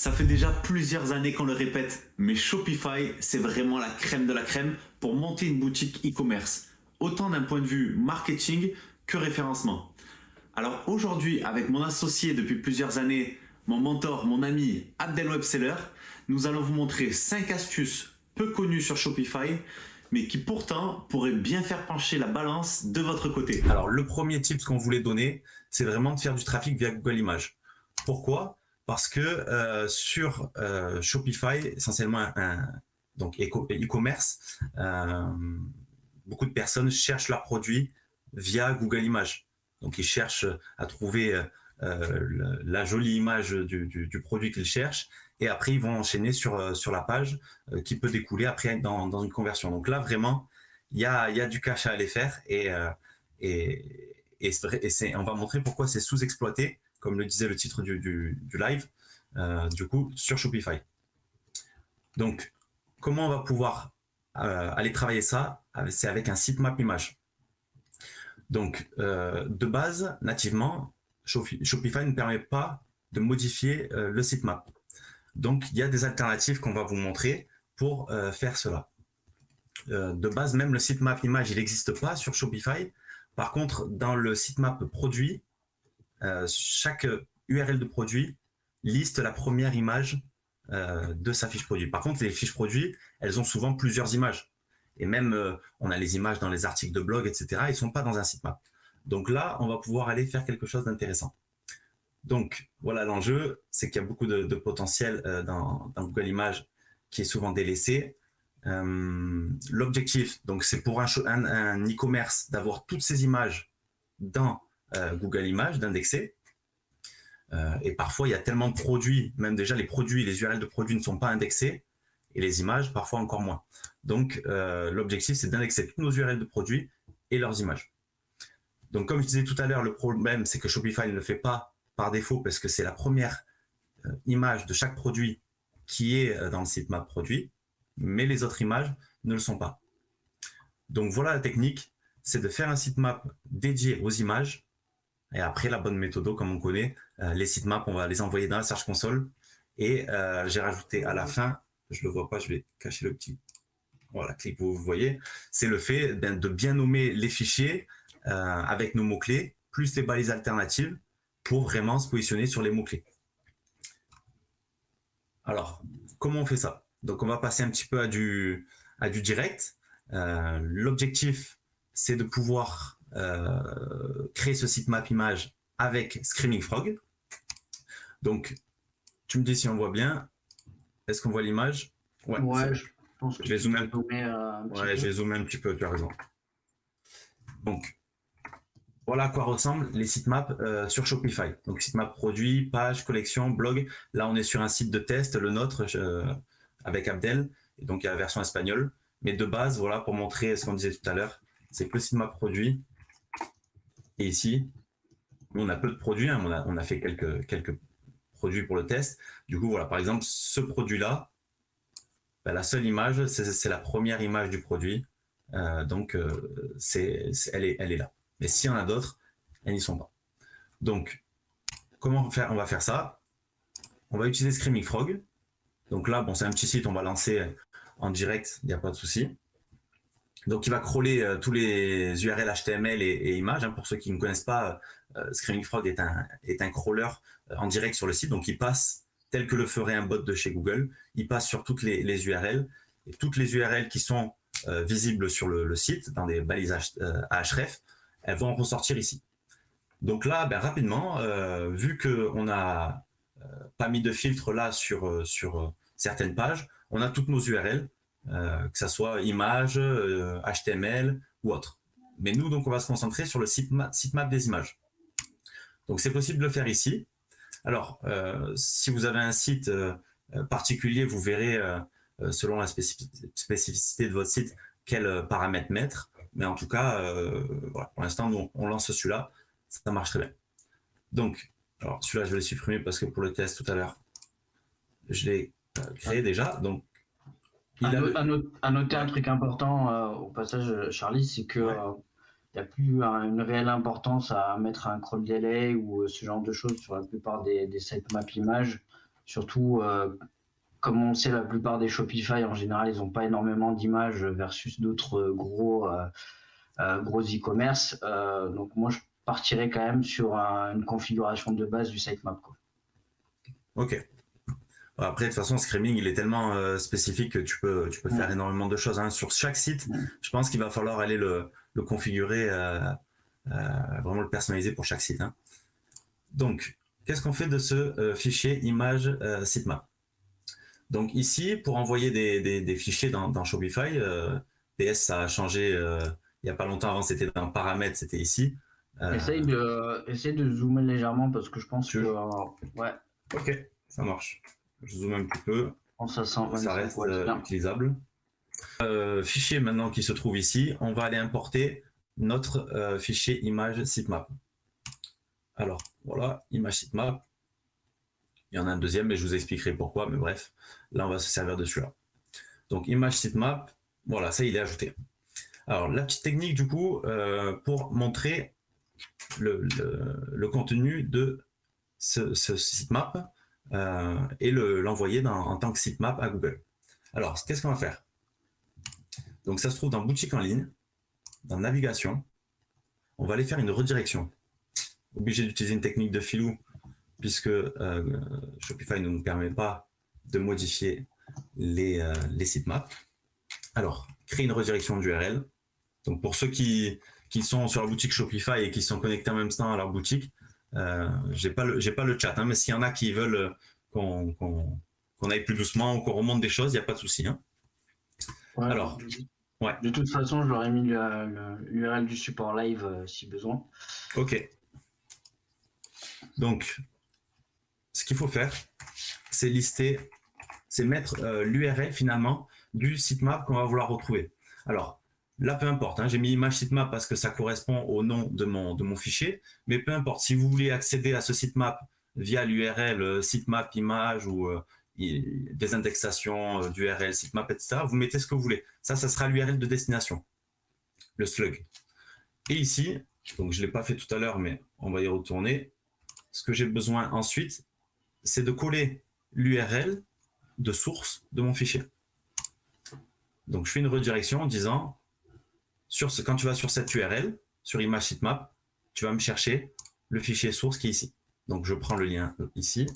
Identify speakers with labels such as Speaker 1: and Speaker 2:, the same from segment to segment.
Speaker 1: Ça fait déjà plusieurs années qu'on le répète, mais Shopify, c'est vraiment la crème de la crème pour monter une boutique e-commerce, autant d'un point de vue marketing que référencement. Alors aujourd'hui, avec mon associé depuis plusieurs années, mon mentor, mon ami Abdel Webseller, nous allons vous montrer 5 astuces peu connues sur Shopify, mais qui pourtant pourraient bien faire pencher la balance de votre côté.
Speaker 2: Alors, le premier tip qu'on voulait donner, c'est vraiment de faire du trafic via Google Images. Pourquoi? Parce que sur Shopify, essentiellement donc e-commerce, beaucoup de personnes cherchent leurs produits via Google Images. Donc, ils cherchent à trouver la jolie image du produit qu'ils cherchent, et après, ils vont enchaîner sur la page qui peut découler après dans une conversion. Donc là, vraiment, il y a du cash à aller faire, on va montrer pourquoi c'est sous-exploité, comme le disait le titre du live, du coup, sur Shopify. Donc, comment on va pouvoir aller travailler ça? C'est avec un sitemap image. Donc, de base, nativement, Shopify ne permet pas de modifier le sitemap. Donc, il y a des alternatives qu'on va vous montrer pour faire cela. De base, même le sitemap image, il n'existe pas sur Shopify. Par contre, dans le sitemap produit, chaque URL de produit liste la première image de sa fiche produit. Par contre, les fiches produits, elles ont souvent plusieurs images. Et même, on a les images dans les articles de blog, etc. Ils ne sont pas dans un sitemap. Donc là, on va pouvoir aller faire quelque chose d'intéressant. Donc, voilà l'enjeu, c'est qu'il y a beaucoup de potentiel dans Google Images qui est souvent délaissé. L'objectif, donc, c'est pour un e-commerce d'avoir toutes ces images dans Google Images, d'indexer. Et parfois, il y a tellement de produits, même déjà les produits, les URL de produits ne sont pas indexés, et les images, parfois encore moins. Donc, l'objectif, c'est d'indexer toutes nos URL de produits et leurs images. Donc, comme je disais tout à l'heure, le problème, c'est que Shopify ne le fait pas par défaut parce que c'est la première image de chaque produit qui est dans le sitemap produit, mais les autres images ne le sont pas. Donc, voilà la technique, c'est de faire un sitemap dédié aux images. Et après, la bonne méthode, comme on connaît, les sitemaps, on va les envoyer dans la Search Console. Et j'ai rajouté à la fin, je ne le vois pas, je vais cacher le petit clic, vous voyez, c'est le fait de bien nommer les fichiers avec nos mots-clés, plus les balises alternatives, pour vraiment se positionner sur les mots-clés. Alors, comment on fait ça? Donc, on va passer un petit peu à du direct. L'objectif, c'est de pouvoir créer ce sitemap image avec Screaming Frog. Donc, tu me dis si on voit bien. Est-ce qu'on voit l'image?
Speaker 3: Ouais, je pense que
Speaker 2: je vais zoomer
Speaker 3: un petit peu.
Speaker 2: Je vais zoomer un petit peu, tu as raison. Donc, voilà à quoi ressemblent les sitemaps sur Shopify. Donc, sitemap produit, page, collection, blog. Là, on est sur un site de test, le nôtre, avec Abdel. Et donc, il y a la version espagnole. Mais de base, voilà, pour montrer ce qu'on disait tout à l'heure, c'est que le sitemap produit. Et ici, on a peu de produits. Hein, on a fait quelques produits pour le test. Du coup, voilà, par exemple, ce produit-là, la seule image, c'est la première image du produit. Donc, elle est là. Mais s'il y en a d'autres, elles n'y sont pas. Donc, comment faire? On va faire ça. On va utiliser Screaming Frog. Donc là, bon, c'est un petit site, on va lancer en direct, il n'y a pas de souci. Donc, il va crawler tous les URL HTML et images. Hein, pour ceux qui ne connaissent pas, Screaming Frog est un crawler en direct sur le site. Donc, il passe tel que le ferait un bot de chez Google. Il passe sur toutes les URL. Et toutes les URL qui sont visibles sur le site, dans des balises href, elles vont ressortir ici. Donc là, rapidement, vu qu'on n'a pas mis de filtre là sur certaines pages, on a toutes nos URL, que ça soit images, HTML ou autre. Mais nous, donc, on va se concentrer sur le sitemap des images. Donc, c'est possible de le faire ici. Alors, si vous avez un site particulier, vous verrez, selon la spécificité de votre site, quels paramètres mettre. Mais en tout cas, voilà, pour l'instant, nous, on lance celui-là. Ça marche très bien. Donc, alors celui-là, je vais le supprimer parce que pour le test tout à l'heure, je l'ai créé déjà. Donc,
Speaker 3: à noter un truc important au passage, Charlie, c'est que il n'y a plus une réelle importance à mettre un crawl delay ou ce genre de choses sur la plupart des sitemap images. Surtout, comme on le sait, la plupart des Shopify, en général, ils n'ont pas énormément d'images versus d'autres gros e-commerce. Donc moi, je partirais quand même sur une configuration de base du sitemap, quoi.
Speaker 2: Ok. Après, de toute façon, Screaming, il est tellement spécifique que tu peux faire énormément de choses. Hein. Sur chaque site, je pense qu'il va falloir aller le configurer, vraiment le personnaliser pour chaque site. Hein. Donc, qu'est-ce qu'on fait de ce fichier image sitemap? Donc ici, pour envoyer des fichiers dans Shopify, PS, ça a changé il n'y a pas longtemps. Avant, c'était dans paramètres, c'était ici.
Speaker 3: Essaye de zoomer légèrement parce que je pense que... ouais.
Speaker 2: Ok, ça marche. Je zoome un petit peu. Ça reste utilisable. Fichier maintenant qui se trouve ici, on va aller importer notre fichier image sitemap. Alors voilà, image sitemap. Il y en a un deuxième, mais je vous expliquerai pourquoi. Mais bref, là on va se servir de celui-là. Donc image sitemap, voilà, ça il est ajouté. Alors la petite technique du coup pour montrer le contenu de ce sitemap et l'envoyer en tant que sitemap à Google. Alors qu'est-ce qu'on va faire? Donc ça se trouve dans boutique en ligne, dans navigation. On va aller faire une redirection. Obligé d'utiliser une technique de filou puisque Shopify ne nous permet pas de modifier les sitemaps. Alors, créer une redirection d'URL. Donc pour ceux qui sont sur la boutique Shopify et qui sont connectés en même temps à leur boutique, j'ai pas le chat, hein, mais s'il y en a qui veulent qu'on aille plus doucement ou qu'on remonte des choses, il n'y a pas de souci. Hein.
Speaker 3: Ouais,
Speaker 2: alors,
Speaker 3: ouais. De toute façon, je leur ai mis l'URL du support live si besoin.
Speaker 2: Ok. Donc, ce qu'il faut faire, c'est mettre l'URL finalement du sitemap qu'on va vouloir retrouver. Alors, là, peu importe, hein, j'ai mis image sitemap parce que ça correspond au nom de mon fichier, mais peu importe, si vous voulez accéder à ce sitemap via l'URL sitemap image ou des indexations d'URL sitemap, etc., vous mettez ce que vous voulez. Ça sera l'URL de destination, le slug. Et ici, donc je ne l'ai pas fait tout à l'heure, mais on va y retourner. Ce que j'ai besoin ensuite, c'est de coller l'URL de source de mon fichier. Donc je fais une redirection en disant, quand tu vas sur cette URL, sur image sitemap, tu vas me chercher le fichier source qui est ici. Donc je prends le lien ici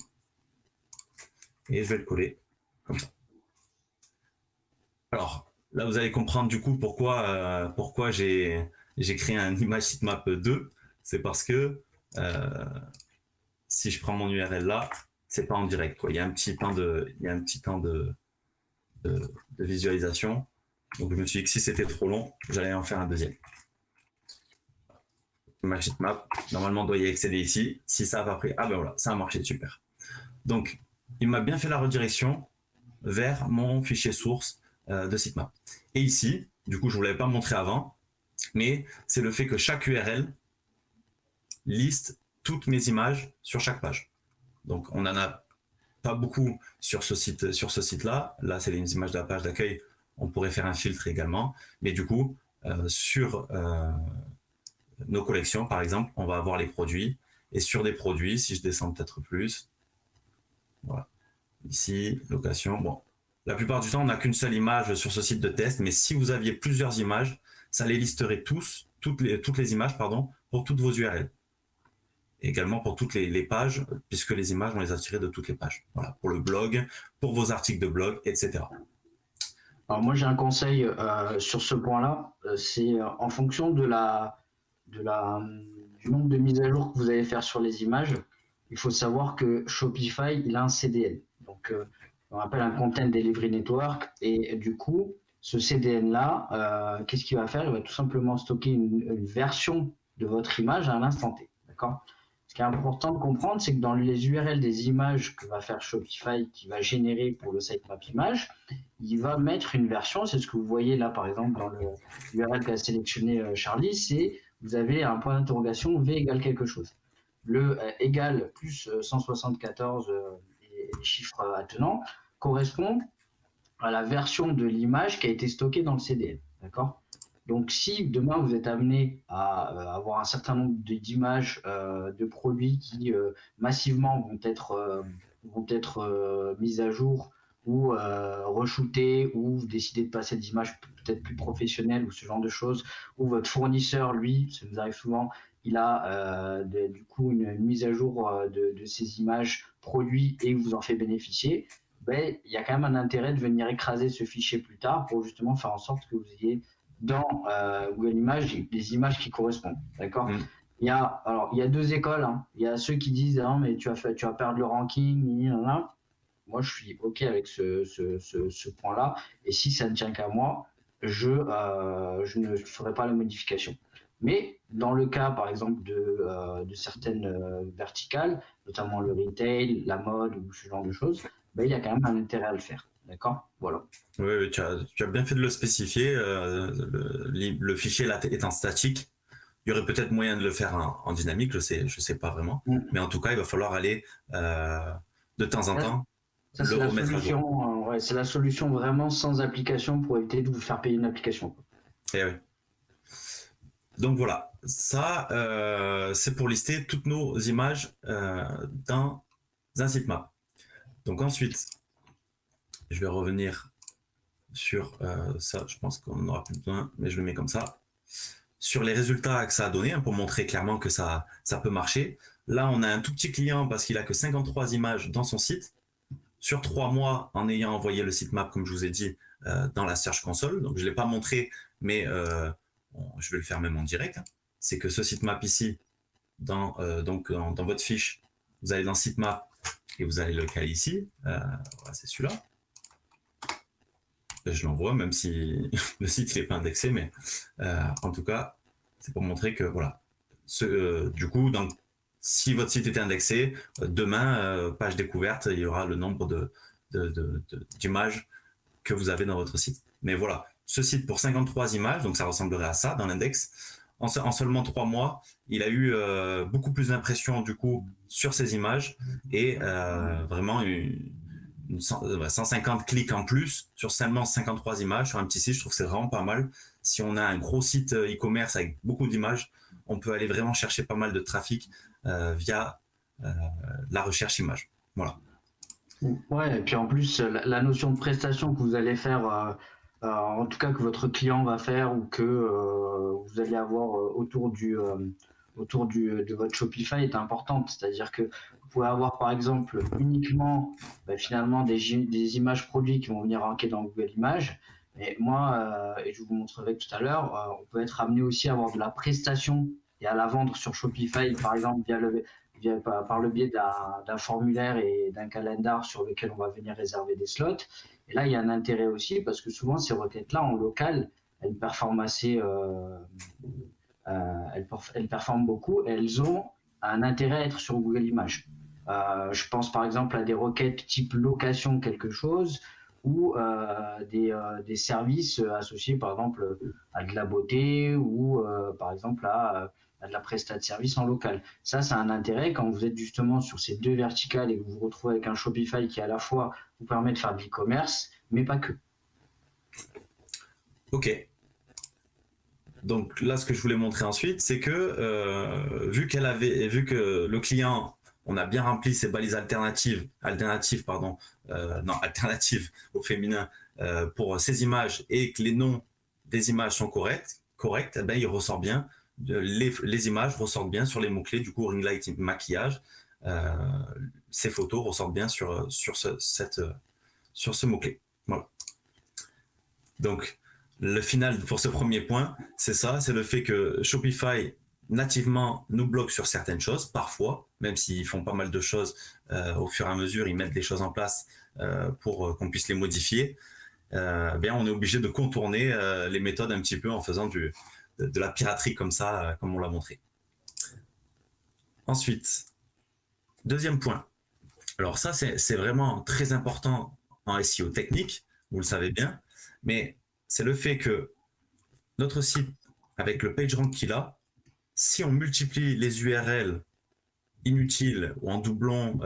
Speaker 2: et je vais le coller comme ça. Alors là vous allez comprendre du coup pourquoi j'ai créé un image sitemap 2. C'est parce que si je prends mon URL là, c'est pas en direct, quoi. Il y a un petit temps de visualisation. Donc je me suis dit que si c'était trop long, j'allais en faire un deuxième. Image sitemap, normalement doit y accéder ici. Si ça n'a pas pris, ah ben voilà, ça a marché, super. Donc il m'a bien fait la redirection vers mon fichier source de sitemap. Et ici, du coup je ne vous l'avais pas montré avant, mais c'est le fait que chaque URL liste toutes mes images sur chaque page. Donc on n'en a pas beaucoup sur ce site-là. Là, c'est les images de la page d'accueil. On pourrait faire un filtre également. Mais du coup, sur nos collections, par exemple, on va avoir les produits. Et sur des produits, si je descends peut-être plus, voilà. Ici, location. Bon, la plupart du temps, on n'a qu'une seule image sur ce site de test. Mais si vous aviez plusieurs images, ça les listerait toutes les images, pardon, pour toutes vos URL. Et également pour toutes les pages, puisque les images, on les a tirées de toutes les pages. Voilà, pour le blog, pour vos articles de blog, etc.
Speaker 3: Alors moi, j'ai un conseil sur ce point-là. C'est en fonction du nombre de mises à jour que vous allez faire sur les images, il faut savoir que Shopify, il a un CDN. Donc, on appelle un Content Delivery Network. Et du coup, ce CDN-là, qu'est-ce qu'il va faire? Il va tout simplement stocker une version de votre image à l'instant T. D'accord? Ce qui est important de comprendre, c'est que dans les URL des images que va faire Shopify, qui va générer pour le sitemap image, il va mettre une version. C'est ce que vous voyez là, par exemple, dans l'URL qu'a sélectionné Charlie, c'est vous avez un point d'interrogation V égale quelque chose. Le égal plus 174 et les chiffres attenants correspond à la version de l'image qui a été stockée dans le CDN. D'accord? Donc, si demain vous êtes amené à avoir un certain nombre d'images de produits qui massivement vont vont être mises à jour ou re-shootées, ou vous décidez de passer des images peut-être plus professionnelles ou ce genre de choses, ou votre fournisseur, lui, ça nous arrive souvent, il a du coup une mise à jour de ces images produits et vous en fait bénéficier, ben, il y a quand même un intérêt de venir écraser ce fichier plus tard pour justement faire en sorte que vous ayez dans Google Images des images qui correspondent. D'accord. Il y a deux écoles. Hein. Il y a ceux qui disent ah, mais tu vas perdre le ranking. Moi, je suis OK avec ce point-là. Et si ça ne tient qu'à moi, je ne ferai pas la modification. Mais dans le cas, par exemple, de certaines verticales, notamment le retail, la mode ou ce genre de choses, ben, il y a quand même un intérêt à le faire. D'accord. Voilà.
Speaker 2: Oui, tu as bien fait de le spécifier. Le fichier là étant statique, il y aurait peut-être moyen de le faire en dynamique, je sais pas vraiment. Mais en tout cas, il va falloir aller de temps en temps
Speaker 3: ça,
Speaker 2: le remettre à jour.
Speaker 3: C'est la solution vraiment sans application pour éviter de vous faire payer une application.
Speaker 2: Et oui. Donc voilà, ça c'est pour lister toutes nos images dans un sitemap. Donc ensuite, je vais revenir sur ça, je pense qu'on n'en aura plus besoin, mais je le mets comme ça. Sur les résultats que ça a donné, hein, pour montrer clairement que ça peut marcher. Là, on a un tout petit client parce qu'il a que 53 images dans son site. Sur 3 mois, en ayant envoyé le sitemap, comme je vous ai dit, dans la Search Console. Donc, je ne l'ai pas montré, mais je vais le faire même en direct. Hein. C'est que ce sitemap ici, dans votre fiche, vous allez dans sitemap et vous allez le caler ici. Voilà, c'est celui-là. Je l'envoie, même si le site n'est pas indexé, mais en tout cas, c'est pour montrer que voilà. Du coup, si votre site était indexé, demain, page découverte, il y aura le nombre d'images que vous avez dans votre site. Mais voilà, ce site pour 53 images, donc ça ressemblerait à ça dans l'index. En seulement 3 mois, il a eu beaucoup plus d'impressions du coup sur ces images et vraiment 150 clics en plus sur seulement 53 images sur un petit site. Je trouve que c'est vraiment pas mal. Si on a un gros site e-commerce avec beaucoup d'images, on peut aller vraiment chercher pas mal de trafic via la recherche image. Voilà.
Speaker 3: Ouais, et puis en plus, la notion de prestation que vous allez faire, en tout cas que votre client va faire ou que vous allez avoir autour de votre Shopify est importante. C'est-à-dire que vous pouvez avoir par exemple uniquement finalement des images produits qui vont venir ranker dans Google Images. Et moi, et je vous montrerai tout à l'heure, on peut être amené aussi à avoir de la prestation et à la vendre sur Shopify, par exemple par le biais d'un formulaire et d'un calendar sur lequel on va venir réserver des slots. Et là, il y a un intérêt aussi parce que souvent, ces requêtes-là, en local, elles performent elles performent beaucoup et elles ont un intérêt à être sur Google Images. Je pense par exemple à des requêtes type location quelque chose ou des services associés par exemple à de la beauté ou par exemple à de la prestation de service en local. Ça a un intérêt quand vous êtes justement sur ces deux verticales et que vous vous retrouvez avec un Shopify qui à la fois vous permet de faire de l'e-commerce, mais pas que.
Speaker 2: Ok. Donc là, ce que je voulais montrer ensuite, c'est que vu que le client, on a bien rempli ses balises alternatives au féminin pour ces images et que les noms des images sont corrects, eh ben, il ressort bien. Les images ressortent bien sur les mots-clés, du coup, ring light, maquillage, ces photos ressortent bien sur ce mot-clé. Voilà. Donc, le final pour ce premier point, c'est ça, c'est le fait que Shopify nativement nous bloque sur certaines choses, parfois, même s'ils font pas mal de choses au fur et à mesure, ils mettent des choses en place pour qu'on puisse les modifier. Bien, on est obligé de contourner les méthodes un petit peu en faisant de la piraterie comme ça, comme on l'a montré. Ensuite, deuxième point. Alors ça, c'est vraiment très important en SEO technique, vous le savez bien, mais c'est le fait que notre site, avec le PageRank qu'il a, si on multiplie les URL inutiles ou en doublon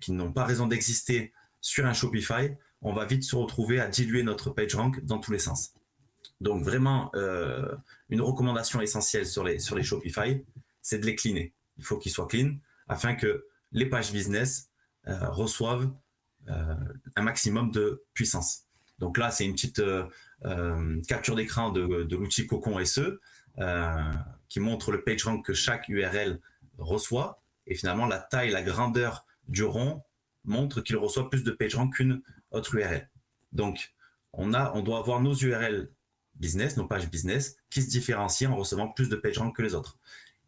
Speaker 2: qui n'ont pas raison d'exister sur un Shopify, on va vite se retrouver à diluer notre PageRank dans tous les sens. Donc vraiment, une recommandation essentielle sur les Shopify, c'est de les cleaner. Il faut qu'ils soient clean afin que les pages business reçoivent un maximum de puissance. Donc là, c'est une petite capture d'écran de l'outil Cocon SE qui montre le PageRank que chaque URL reçoit. Et finalement, la taille, la grandeur du rond montre qu'il reçoit plus de PageRank qu'une autre URL. Donc, on doit avoir nos URL business, nos pages business, qui se différencient en recevant plus de PageRank que les autres.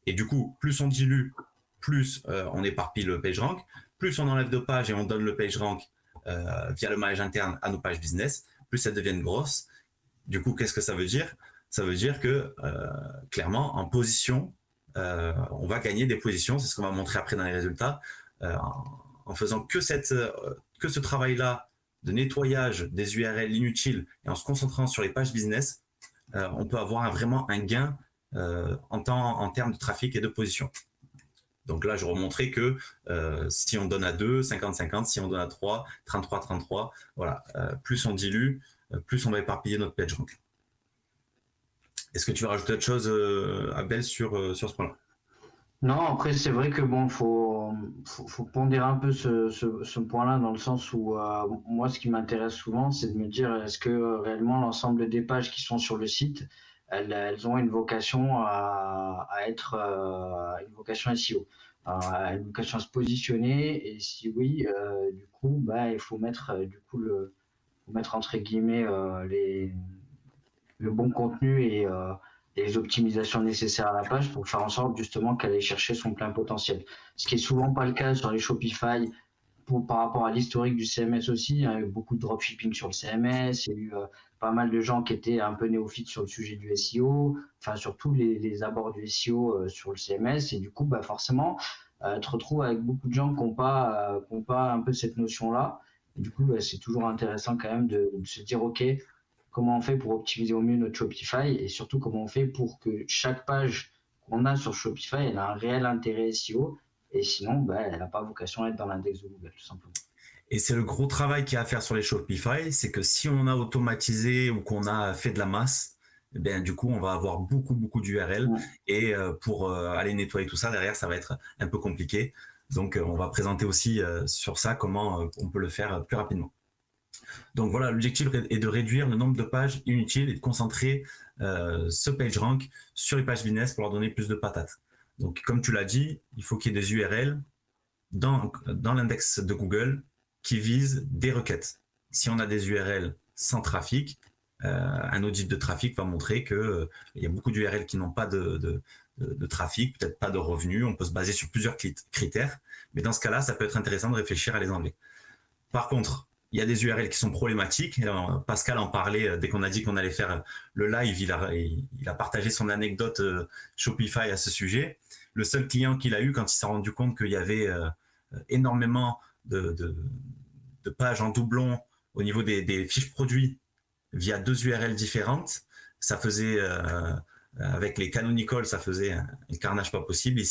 Speaker 2: Et du coup, plus on dilue, plus on éparpille le PageRank, plus on enlève de pages et on donne le PageRank via le manège interne à nos pages business, plus elles deviennent grosses. Du coup, qu'est-ce que ça veut dire? Ça veut dire que, clairement, en position, on va gagner des positions, c'est ce qu'on va montrer après dans les résultats, en faisant que ce travail-là de nettoyage des URL inutiles et en se concentrant sur les pages business, on peut avoir vraiment un gain en termes de trafic et de position. Donc là, je remontrais que si on donne à 2, 50-50, si on donne à 3, 33-33, voilà, plus on dilue, plus on va éparpiller notre PageRank. Est-ce que tu veux rajouter autre chose, Abel, sur ce point-là?
Speaker 3: Non, après c'est vrai que bon, faut pondérer un peu ce point-là dans le sens où moi ce qui m'intéresse souvent c'est de me dire est-ce que réellement l'ensemble des pages qui sont sur le site elles ont une vocation à être une vocation SEO, une vocation à se positionner et si oui du coup bah il faut mettre faut mettre entre guillemets le bon contenu et les optimisations nécessaires à la page pour faire en sorte justement qu'elle aille chercher son plein potentiel. Ce qui est souvent pas le cas sur les Shopify par rapport à l'historique du CMS aussi. Il y a eu beaucoup de dropshipping sur le CMS, il y a eu pas mal de gens qui étaient un peu néophytes sur le sujet du SEO, enfin surtout les abords du SEO sur le CMS et du coup bah forcément tu te retrouves avec beaucoup de gens qui n'ont pas un peu cette notion-là. Et du coup bah, c'est toujours intéressant quand même de se dire ok, comment on fait pour optimiser au mieux notre Shopify et surtout comment on fait pour que chaque page qu'on a sur Shopify elle a un réel intérêt SEO et sinon bah, elle n'a pas vocation à être dans l'index de Google tout simplement.
Speaker 2: Et c'est le gros travail qu'il y a à faire sur les Shopify, c'est que si on a automatisé ou qu'on a fait de la masse, eh bien, du coup, on va avoir beaucoup d'URL
Speaker 3: Ouais.
Speaker 2: et pour aller nettoyer tout ça, derrière, ça va être un peu compliqué. Donc, on va présenter aussi sur ça comment on peut le faire plus rapidement. Donc voilà, l'objectif est de réduire le nombre de pages inutiles et de concentrer ce PageRank sur les pages business pour leur donner plus de patates. Donc comme tu l'as dit, il faut qu'il y ait des URL dans l'index de Google qui visent des requêtes. Si on a des URL sans trafic, un audit de trafic va montrer qu'il y a beaucoup d'URL qui n'ont pas de trafic, peut-être pas de revenus. On peut se baser sur plusieurs critères, mais dans ce cas-là, ça peut être intéressant de réfléchir à les enlever. Par contre, il y a des URL qui sont problématiques. Pascal en parlait dès qu'on a dit qu'on allait faire le live. Il a partagé son anecdote Shopify à ce sujet. Le seul client qu'il a eu quand il s'est rendu compte qu'il y avait énormément de pages en doublon au niveau des fiches produits via 2 URL différentes, ça faisait avec les canonicals, ça faisait un carnage pas possible.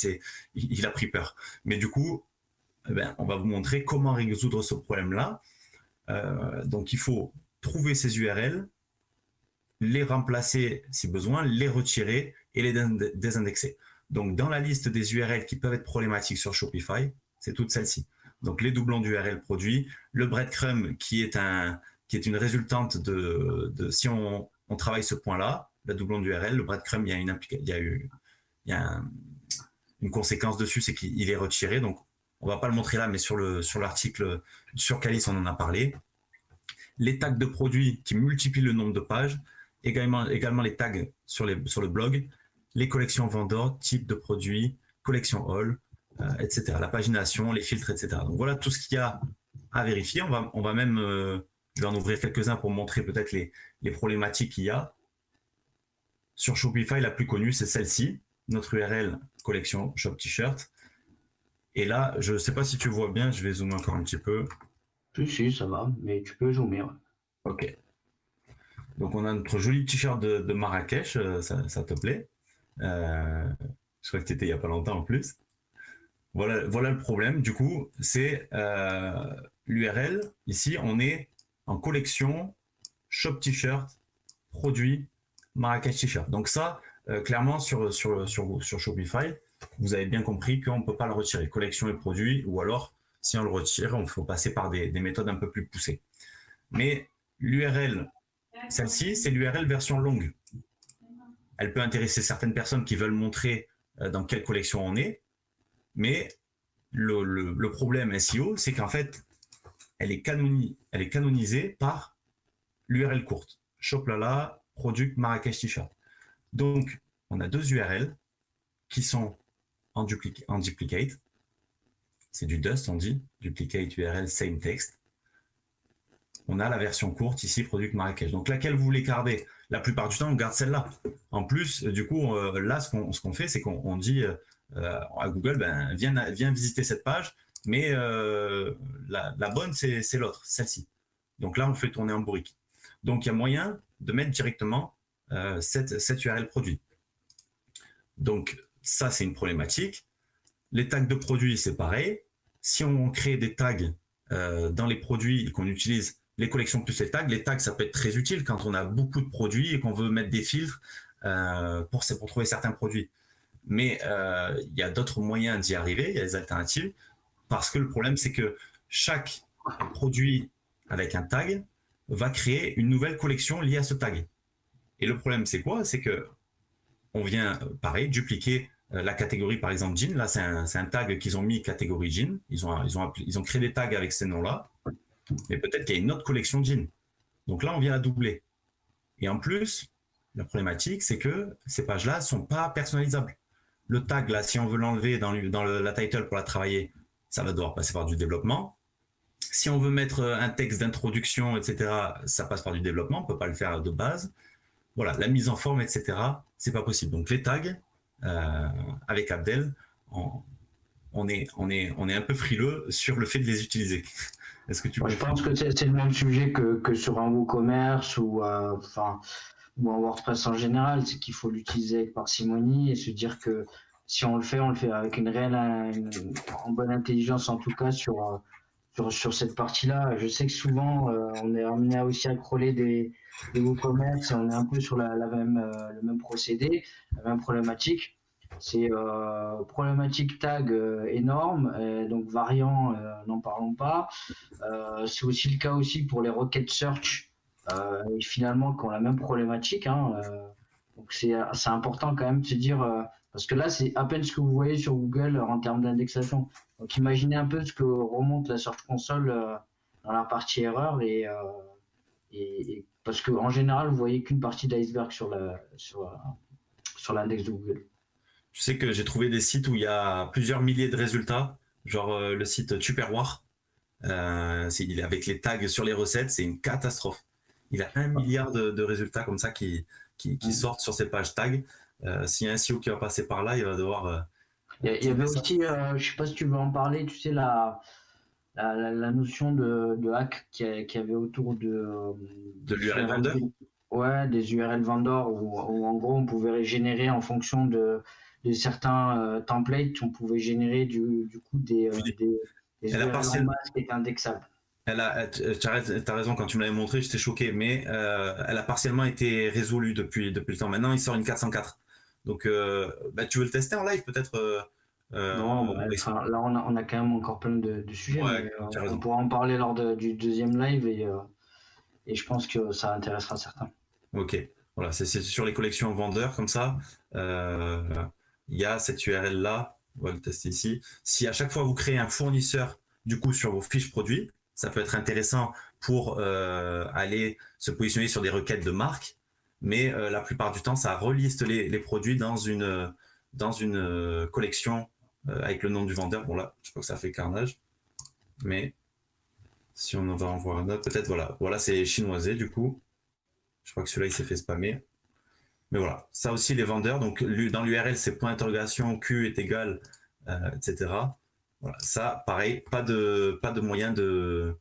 Speaker 2: Il a pris peur. Mais du coup, on va vous montrer comment résoudre ce problème-là. Donc il faut trouver ces URL, les remplacer si besoin, les retirer et les désindexer. Donc dans la liste des URL qui peuvent être problématiques sur Shopify, c'est toutes celles-ci. Donc les doublons d'URL produits, le breadcrumb qui est une résultante de si on travaille ce point-là, le doublon d'URL, le breadcrumb, il y a une conséquence dessus, c'est qu'il est retiré. Donc on va pas le montrer là, mais sur l'article sur Calis, on en a parlé. Les tags de produits qui multiplient le nombre de pages, également les tags sur le blog, les collections vendeurs, type de produits, collection all, etc. La pagination, les filtres, etc. Donc voilà tout ce qu'il y a à vérifier. On va même, je vais en ouvrir quelques-uns pour montrer peut-être les problématiques qu'il y a. Sur Shopify, la plus connue, c'est celle-ci, notre URL collection shop t-shirt. Et là, je ne sais pas si tu vois bien, je vais zoomer encore un petit peu.
Speaker 3: Si, ça va, mais tu peux zoomer. Ouais.
Speaker 2: Ok. Donc on a notre joli t-shirt de Marrakech, ça te plaît. Je crois que tu étais il n'y a pas longtemps en plus. Voilà le problème, du coup, c'est l'URL. Ici, on est en collection shop t-shirt, produit, Marrakech t-shirt. Donc ça, clairement, sur Shopify, vous avez bien compris qu'on ne peut pas le retirer. Collection et produit, ou alors Si on le retire, il faut passer par des méthodes un peu plus poussées. Mais l'URL, celle-ci, c'est l'URL version longue. Elle peut intéresser certaines personnes qui veulent montrer dans quelle collection on est, mais le problème SEO, c'est qu'en fait, elle est canonisée par l'URL courte. Shoplala, product, Marrakech T-shirt. Donc, on a deux URL qui sont en duplicate. C'est du dust, on dit. Duplicate URL, same text. On a la version courte ici, product Marrakech. Donc, laquelle vous voulez garder? La plupart du temps, on garde celle-là. En plus, du coup, là, ce qu'on fait, c'est qu'on dit à Google, viens visiter cette page, mais la bonne, c'est l'autre, celle-ci. Donc là, on fait tourner en bourrique. Donc, il y a moyen de mettre directement cette URL produit. Donc, ça, c'est une problématique. Les tags de produits, c'est pareil. Si on crée des tags dans les produits et qu'on utilise les collections plus les tags, ça peut être très utile quand on a beaucoup de produits et qu'on veut mettre des filtres pour trouver certains produits. Mais il y a d'autres moyens d'y arriver, il y a des alternatives, parce que le problème, c'est que chaque produit avec un tag va créer une nouvelle collection liée à ce tag. Et le problème, c'est quoi? C'est que on vient, pareil, dupliquer la catégorie, par exemple, jean. Là, c'est un tag qu'ils ont mis catégorie jean. Ils ont créé des tags avec ces noms-là. Mais peut-être qu'il y a une autre collection jean. Donc là, on vient la doubler. Et en plus, la problématique, c'est que ces pages-là ne sont pas personnalisables. Le tag, là, si on veut l'enlever dans la title pour la travailler, ça va devoir passer par du développement. Si on veut mettre un texte d'introduction, etc., ça passe par du développement. On ne peut pas le faire de base. Voilà, la mise en forme, etc., c'est pas possible. Donc les tags, avec Abdel, on est un peu frileux sur le fait de les utiliser. Est-ce que tu
Speaker 3: je pense que c'est le même sujet que sur un WooCommerce ou un WordPress en général, c'est qu'il faut l'utiliser avec parcimonie et se dire que si on le fait avec en bonne intelligence, en tout cas sur cette partie-là. Je sais que souvent, on est amené aussi à crawler des WooCommerce et on est un peu sur le même procédé, la même problématique. C'est problématique tag énorme, donc variant, n'en parlons pas. C'est aussi le cas aussi pour les requêtes search, et finalement qui ont la même problématique. Donc c'est important quand même de se dire, parce que là c'est à peine ce que vous voyez sur Google en termes d'indexation. Donc imaginez un peu ce que remonte la Search Console dans la partie erreur et parce que en général vous voyez qu'une partie d'iceberg sur l'index de Google.
Speaker 2: Je sais que j'ai trouvé des sites où il y a plusieurs milliers de résultats, genre le site Tupperware, il est avec les tags sur les recettes, c'est une catastrophe. Il a 1 milliard de résultats comme ça qui sortent sur ces pages tags. S'il y a un SEO qui va passer par là, il va devoir...
Speaker 3: Il y avait aussi, je ne sais pas si tu veux en parler, tu sais, la notion de hack qu'il y avait autour de
Speaker 2: l'URL vendeur.
Speaker 3: Ouais, des URL vendors où en gros on pouvait générer en fonction de certains templates, on pouvait générer du coup des URL en masse qui étaient indexables.
Speaker 2: Tu as raison, quand tu me l'avais montré, j'étais choqué, mais elle a partiellement été résolue depuis le temps. Maintenant, il sort une 404. Donc, tu veux le tester en live peut-être
Speaker 3: Non, là on a quand même encore plein de sujets.
Speaker 2: Ouais,
Speaker 3: mais, on pourra en parler lors du deuxième live et je pense que ça intéressera certains.
Speaker 2: Ok, voilà, c'est sur les collections vendeurs comme ça. Il y a cette URL là, on va le tester ici. Si à chaque fois vous créez un fournisseur du coup sur vos fiches produits, ça peut être intéressant pour aller se positionner sur des requêtes de marque, mais la plupart du temps ça reliste les produits dans une collection avec le nom du vendeur. Bon là, je crois que ça fait carnage, mais si on en va en voir un autre, peut-être voilà c'est chinoisé du coup. Je crois que celui-là il s'est fait spammer. Mais voilà, ça aussi les vendeurs, donc dans l'URL c'est point d'interrogation, Q est égal, etc. Voilà, ça pareil, pas de moyen de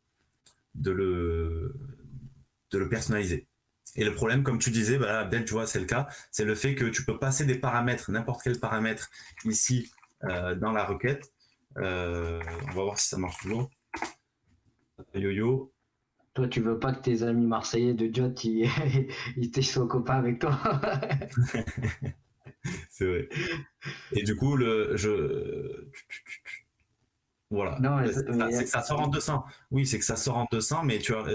Speaker 2: le personnaliser. Et le problème, comme tu disais, Abdel, tu vois, c'est le cas, c'est le fait que tu peux passer des paramètres, n'importe quel paramètre ici dans la requête. On va voir si ça marche toujours. Yo-yo.
Speaker 3: Toi, tu veux pas que tes amis marseillais de Jot ils soient copains avec toi.
Speaker 2: C'est vrai. Et du coup, Voilà.
Speaker 3: Non, mais,
Speaker 2: C'est que ça sort en 200. Oui, c'est que ça sort en 200, mais tu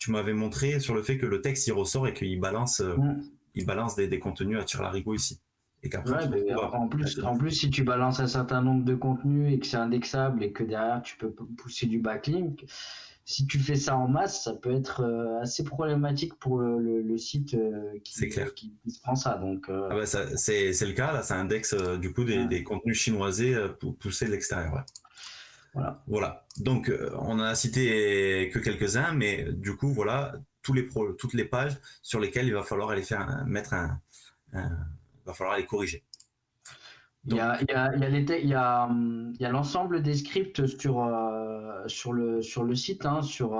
Speaker 2: m'avais montré sur le fait que le texte il ressort et qu'il balance, il balance des contenus à tire-larigot ici. Et qu'après,
Speaker 3: ouais,
Speaker 2: tu te
Speaker 3: mais
Speaker 2: retrouves
Speaker 3: en plus, si tu balances un certain nombre de contenus et que c'est indexable et que derrière tu peux pousser du backlink, si tu fais ça en masse, ça peut être assez problématique pour le site
Speaker 2: c'est clair.
Speaker 3: qui se prend ça. Donc,
Speaker 2: Ah bah c'est le cas, là, ça indexe du coup des
Speaker 3: ouais,
Speaker 2: contenus chinoisés poussés de l'extérieur. Ouais.
Speaker 3: voilà.
Speaker 2: Voilà. Donc, on en a cité que quelques-uns, mais du coup, voilà, toutes les pages sur lesquelles il va falloir aller va falloir aller corriger. Donc,
Speaker 3: Il y a l'ensemble des scripts sur le site, hein, sur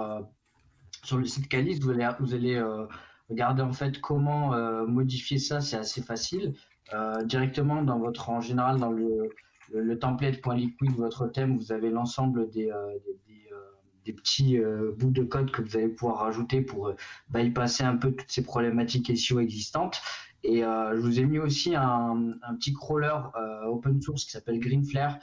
Speaker 3: le site Calyx. Vous allez regarder en fait comment modifier ça, c'est assez facile. Directement en général, dans le template.liquid de votre thème, vous avez l'ensemble des petits bouts de code que vous allez pouvoir rajouter pour bypasser un peu toutes ces problématiques SEO existantes. Et je vous ai mis aussi un petit crawler open source qui s'appelle Greenflare,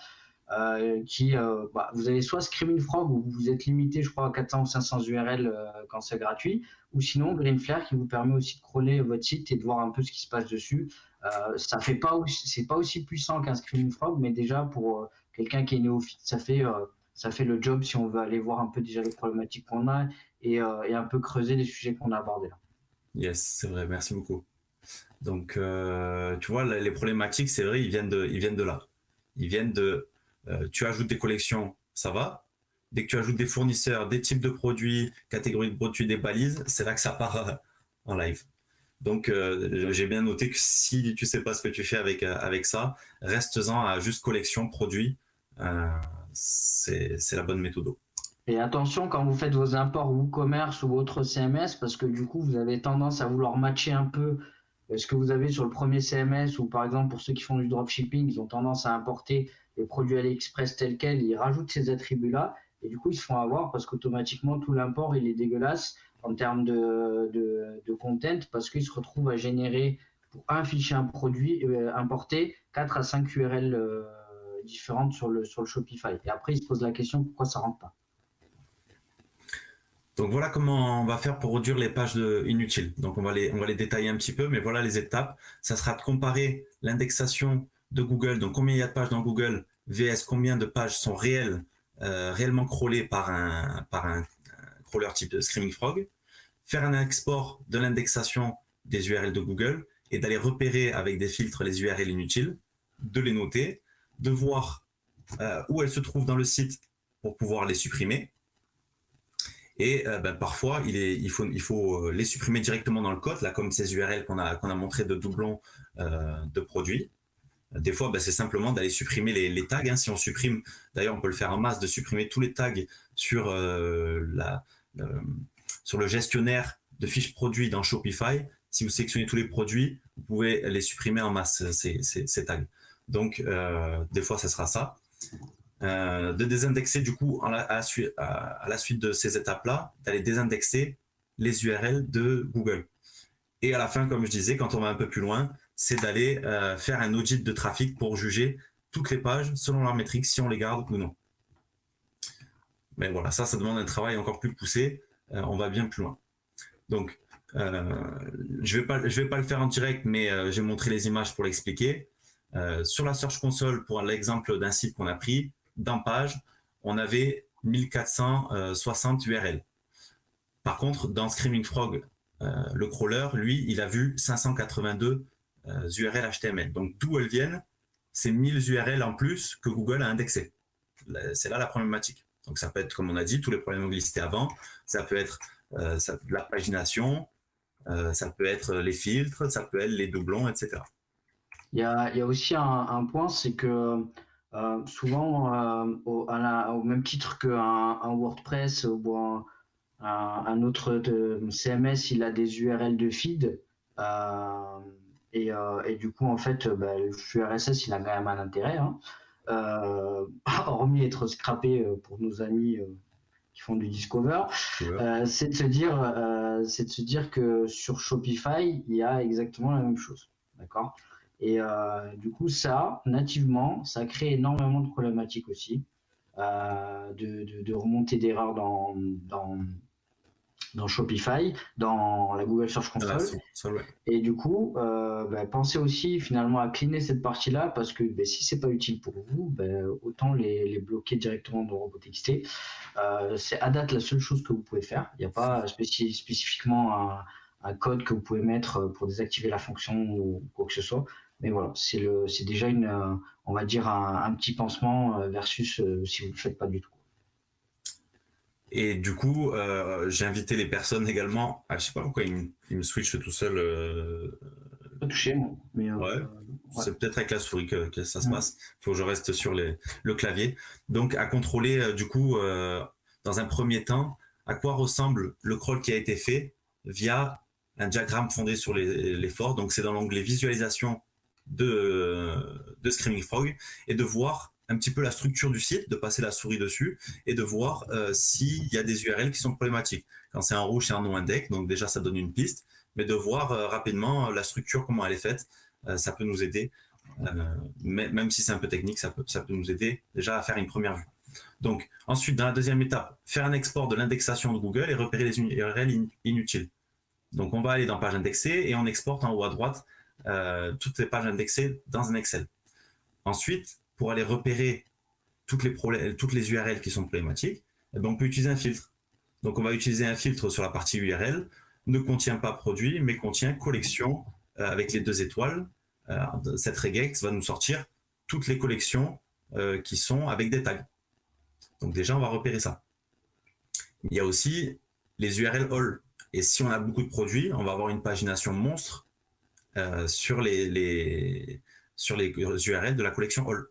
Speaker 3: vous avez soit Screaming Frog où vous êtes limité, je crois, à 400 ou 500 URL quand c'est gratuit, ou sinon Greenflare qui vous permet aussi de crawler votre site et de voir un peu ce qui se passe dessus. C'est pas aussi puissant qu'un Screaming Frog, mais déjà pour quelqu'un qui est néophyte, ça fait le job si on veut aller voir un peu déjà les problématiques qu'on a et un peu creuser les sujets qu'on a abordés là.
Speaker 2: yes, c'est vrai, merci beaucoup. Donc, tu vois, les problématiques, c'est vrai, ils viennent de là. Ils viennent de, tu ajoutes des collections, ça va. Dès que tu ajoutes des fournisseurs, des types de produits, catégories de produits, des balises, c'est là que ça part en live. Donc, j'ai bien noté que si tu sais pas ce que tu fais avec ça, reste-en à juste collection, produit. C'est la bonne méthode.
Speaker 3: Et attention quand vous faites vos imports WooCommerce ou autres CMS, parce que du coup, vous avez tendance à vouloir matcher un peu ce que vous avez sur le premier CMS, ou par exemple pour ceux qui font du dropshipping, ils ont tendance à importer les produits AliExpress tels quels, ils rajoutent ces attributs-là, et du coup, ils se font avoir parce qu'automatiquement, tout l'import, il est dégueulasse en termes de content, parce qu'ils se retrouvent à générer pour un fichier un produit importé 4 à 5 URL différentes sur le Shopify. Et après, ils se posent la question pourquoi ça rentre pas.
Speaker 2: Donc voilà comment on va faire pour réduire les pages inutiles. Donc on va les détailler un petit peu, mais voilà les étapes. Ça sera de comparer l'indexation de Google, donc combien il y a de pages dans Google, vs combien de pages sont réellement crawlées par un crawler type de Screaming Frog. Faire un export de l'indexation des URL de Google et d'aller repérer avec des filtres les URL inutiles, de les noter, de voir où elles se trouvent dans le site pour pouvoir les supprimer. Et parfois, il faut les supprimer directement dans le code, là, comme ces URL qu'on a montré de doublons de produits. Des fois, c'est simplement d'aller supprimer les tags. Hein. Si on supprime, d'ailleurs, on peut le faire en masse, de supprimer tous les tags sur le gestionnaire de fiches produits dans Shopify. Si vous sélectionnez tous les produits, vous pouvez les supprimer en masse, ces tags. Donc, des fois, ça sera ça. De désindexer du coup à la suite de ces étapes-là, d'aller désindexer les URL de Google. Et à la fin, comme je disais, quand on va un peu plus loin, c'est d'aller faire un audit de trafic pour juger toutes les pages selon leurs métriques, si on les garde ou non. Mais voilà, ça demande un travail encore plus poussé. On va bien plus loin. Donc, je vais pas le faire en direct, mais j'ai montré les images pour l'expliquer. Sur la Search Console, pour l'exemple d'un site qu'on a pris, dans page, on avait 1460 URL. Par contre, dans Screaming Frog, le crawler, lui, il a vu 582 URL HTML. Donc, d'où elles viennent ces 1000 URL en plus que Google a indexées. C'est là la problématique. Donc, ça peut être, comme on a dit, tous les problèmes listés avant. Ça peut être la pagination, ça peut être les filtres, ça peut être les doublons, etc.
Speaker 3: Il y a aussi un point, c'est que souvent, au même titre qu'un WordPress ou un autre CMS, il a des URL de feed. Et du coup, en fait, le flux RSS, il a quand même un intérêt, hein, hormis être scrappé pour nos amis qui font du Discover. C'est de se dire que sur Shopify, il y a exactement la même chose. D'accord ? Et du coup, ça, nativement, ça crée énormément de problématiques aussi. de remontée d'erreurs dans Shopify, dans la Google Search Console.
Speaker 2: Ouais.
Speaker 3: Et du coup, pensez aussi finalement à cleaner cette partie-là parce que si c'est pas utile pour vous, autant les bloquer directement dans Robot.txt. C'est à date la seule chose que vous pouvez faire. Il n'y a pas spécifiquement un code que vous pouvez mettre pour désactiver la fonction ou quoi que ce soit. Mais voilà, c'est déjà on va dire un petit pansement versus si vous ne le faites pas du tout.
Speaker 2: Et du coup, j'ai invité les personnes également. Je sais pas pourquoi il me switch tout seul.
Speaker 3: Pas touché, moi. Mais,
Speaker 2: ouais. C'est peut-être avec la souris que ça se passe. Il faut que je reste sur le clavier. Donc, à contrôler, du coup, dans un premier temps, à quoi ressemble le crawl qui a été fait via un diagramme fondé sur les forts. Donc, c'est dans l'onglet visualisation de Screaming Frog et de voir un petit peu la structure du site, de passer la souris dessus et de voir s'il y a des URL qui sont problématiques. Quand c'est en rouge, c'est un no-index, donc déjà ça donne une piste, mais de voir rapidement la structure, comment elle est faite, ça peut nous aider. Même si c'est un peu technique, ça peut nous aider déjà à faire une première vue. Donc ensuite, dans la deuxième étape, faire un export de l'indexation de Google et repérer les URL inutiles. Donc on va aller dans page indexée et on exporte en haut à droite toutes les pages indexées dans un Excel. Ensuite, pour aller repérer toutes les URL qui sont problématiques, on peut utiliser un filtre. Donc on va utiliser un filtre sur la partie URL, ne contient pas produit, mais contient collection avec les 2 étoiles. Cette regex va nous sortir toutes les collections qui sont avec des tags. Donc déjà, on va repérer ça. Il y a aussi les URL all. Et si on a beaucoup de produits, on va avoir une pagination monstre sur les URL de la collection all.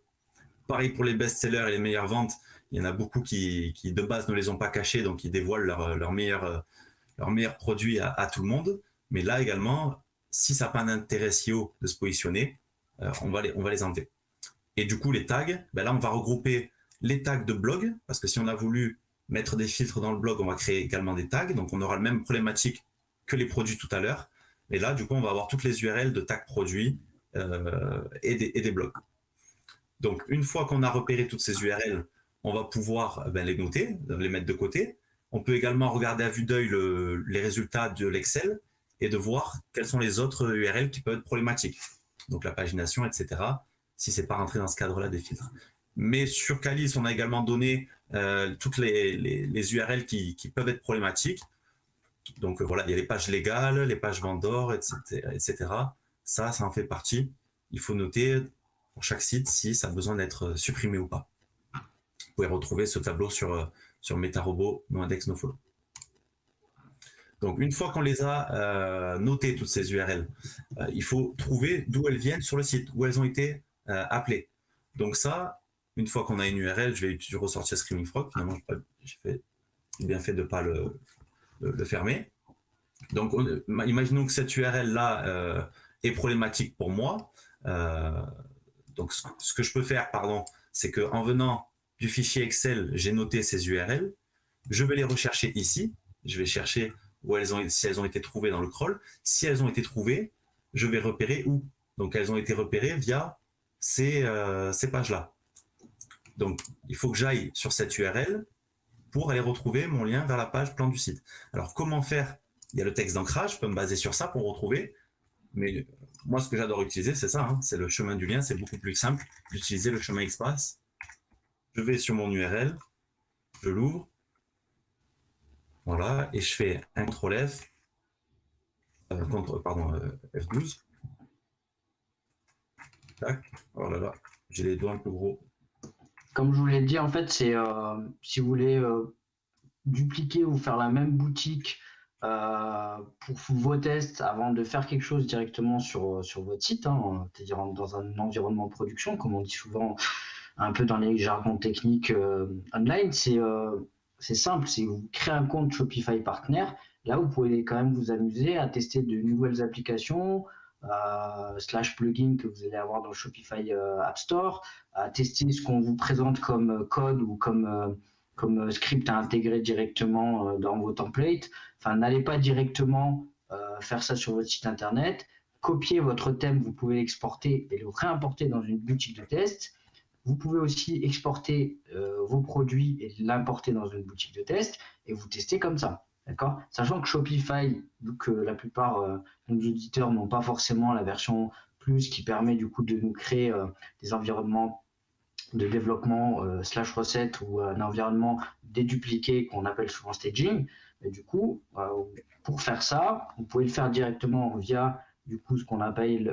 Speaker 2: Pareil pour les best-sellers et les meilleures ventes, il y en a beaucoup qui de base ne les ont pas cachés, donc ils dévoilent leurs meilleurs produits à tout le monde. Mais là également, si ça n'a pas d'intérêt SEO de se positionner, on va les enlever. Et du coup, les tags, là on va regrouper les tags de blog, parce que si on a voulu mettre des filtres dans le blog, on va créer également des tags, donc on aura le même problématique que les produits tout à l'heure. Et là, du coup, on va avoir toutes les URL de tags produits et des blogs. Donc, une fois qu'on a repéré toutes ces URL, on va pouvoir les noter, les mettre de côté. On peut également regarder à vue d'œil les résultats de l'Excel et de voir quelles sont les autres URL qui peuvent être problématiques. Donc, la pagination, etc., si ce n'est pas rentré dans ce cadre-là des filtres. Mais sur Calis, on a également donné toutes les URL qui peuvent être problématiques. Donc, voilà, il y a les pages légales, les pages vendors, etc. Ça en fait partie. Il faut noter pour chaque site si ça a besoin d'être supprimé ou pas. Vous pouvez retrouver ce tableau sur MetaRobot, NoIndex, NoFollow. Donc une fois qu'on les a notées, toutes ces URL, il faut trouver d'où elles viennent sur le site, où elles ont été appelées. Donc ça, une fois qu'on a une URL, je vais ressortir Screaming Frog. Finalement, j'ai bien fait de ne pas le fermer. Donc imaginons que cette URL-là est problématique pour moi. Donc ce que je peux faire, c'est qu'en venant du fichier Excel, j'ai noté ces URL. Je vais les rechercher ici. Je vais chercher si elles ont été trouvées dans le crawl. Si elles ont été trouvées, je vais repérer où. Donc elles ont été repérées via ces pages-là. Donc il faut que j'aille sur cette URL pour aller retrouver mon lien vers la page plan du site. Alors comment faire? Il y a le texte d'ancrage, je peux me baser sur ça pour retrouver. Mais moi, ce que j'adore utiliser, c'est ça, c'est le chemin du lien, c'est beaucoup plus simple d'utiliser le chemin express. Je vais sur mon URL, je l'ouvre, voilà, et je fais un CTRL F, F12. Tac, oh là là, j'ai les doigts un peu gros.
Speaker 3: Comme je vous l'ai dit, en fait, c'est si vous voulez dupliquer ou faire la même boutique pour vos tests avant de faire quelque chose directement sur votre site, c'est-à-dire dans un environnement de production, comme on dit souvent un peu dans les jargons techniques online, c'est simple, c'est vous créez un compte Shopify partenaire, là vous pouvez quand même vous amuser à tester de nouvelles applications, / plugins que vous allez avoir dans le Shopify App Store, à tester ce qu'on vous présente comme code ou comme script à intégrer directement dans vos templates. Enfin, n'allez pas directement faire ça sur votre site internet. Copiez votre thème, vous pouvez l'exporter et le réimporter dans une boutique de test. Vous pouvez aussi exporter vos produits et l'importer dans une boutique de test et vous tester comme ça. D'accord? Sachant que Shopify, vu que la plupart de nos auditeurs n'ont pas forcément la version plus qui permet du coup de nous créer des environnements de développement slash recette ou un environnement dédupliqué qu'on appelle souvent staging. Et du coup, pour faire ça, vous pouvez le faire directement via du coup ce qu'on appelle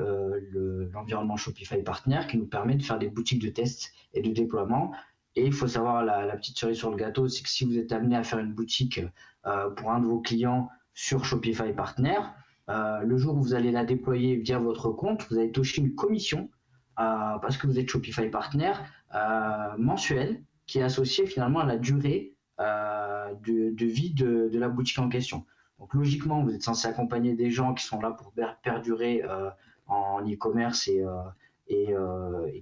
Speaker 3: l'environnement Shopify Partner qui nous permet de faire des boutiques de tests et de déploiement. Et il faut savoir la petite cerise sur le gâteau, c'est que si vous êtes amené à faire une boutique pour un de vos clients sur Shopify Partner, le jour où vous allez la déployer via votre compte, vous allez toucher une commission parce que vous êtes Shopify Partner mensuel qui est associé finalement à la durée de vie de la boutique en question. Donc logiquement, vous êtes censé accompagner des gens qui sont là pour perdurer en e-commerce et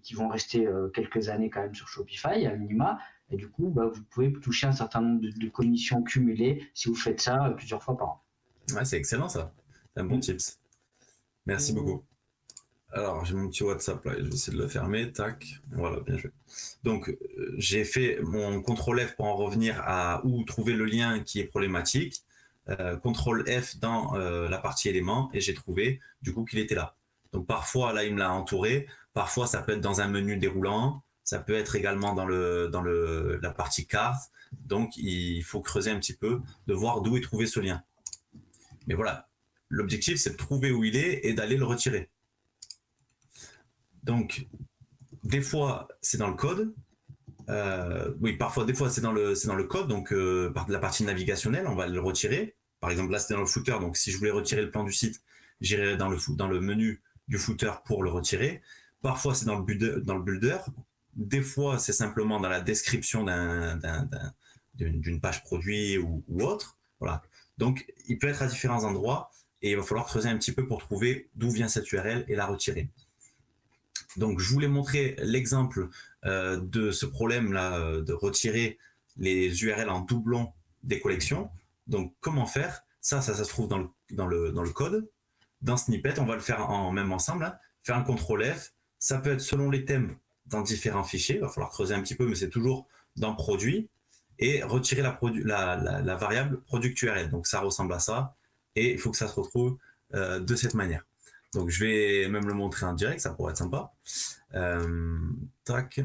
Speaker 3: qui vont rester quelques années quand même sur Shopify à minima. Et du coup, vous pouvez toucher un certain nombre de commissions cumulées si vous faites ça plusieurs fois par an.
Speaker 2: Ouais, c'est excellent ça. C'est un bon tips. Merci beaucoup. Alors, j'ai mon petit WhatsApp là, je vais essayer de le fermer, tac, voilà, bien joué. Donc, j'ai fait mon CTRL F pour en revenir à où trouver le lien qui est problématique, CTRL F dans la partie éléments, et j'ai trouvé du coup qu'il était là. Donc, parfois, là, il me l'a entouré, parfois, ça peut être dans un menu déroulant, ça peut être également dans la partie carte, donc il faut creuser un petit peu, de voir d'où est trouvé ce lien. Mais voilà, l'objectif, c'est de trouver où il est et d'aller le retirer. Donc, des fois, c'est dans le code. Oui, parfois, des fois, c'est dans le code. Donc, par la partie navigationnelle, on va le retirer. Par exemple, là, c'était dans le footer. Donc, si je voulais retirer le plan du site, j'irai dans le menu du footer pour le retirer. Parfois, c'est dans le builder. Des fois, c'est simplement dans la description d'une page produit ou autre. Voilà. Donc, il peut être à différents endroits et il va falloir creuser un petit peu pour trouver d'où vient cette URL et la retirer. Donc, je voulais montrer l'exemple de ce problème-là, de retirer les URL en doublon des collections. Donc, comment faire? Ça se trouve dans le code. Dans Snippet, on va le faire même ensemble. Hein. Faire un CTRL F. Ça peut être selon les thèmes dans différents fichiers. Il va falloir creuser un petit peu, mais c'est toujours dans Produit. Et retirer la variable Product URL. Donc, ça ressemble à ça. Et il faut que ça se retrouve de cette manière. Donc, je vais même le montrer en direct, ça pourrait être sympa. Tac.
Speaker 3: Okay.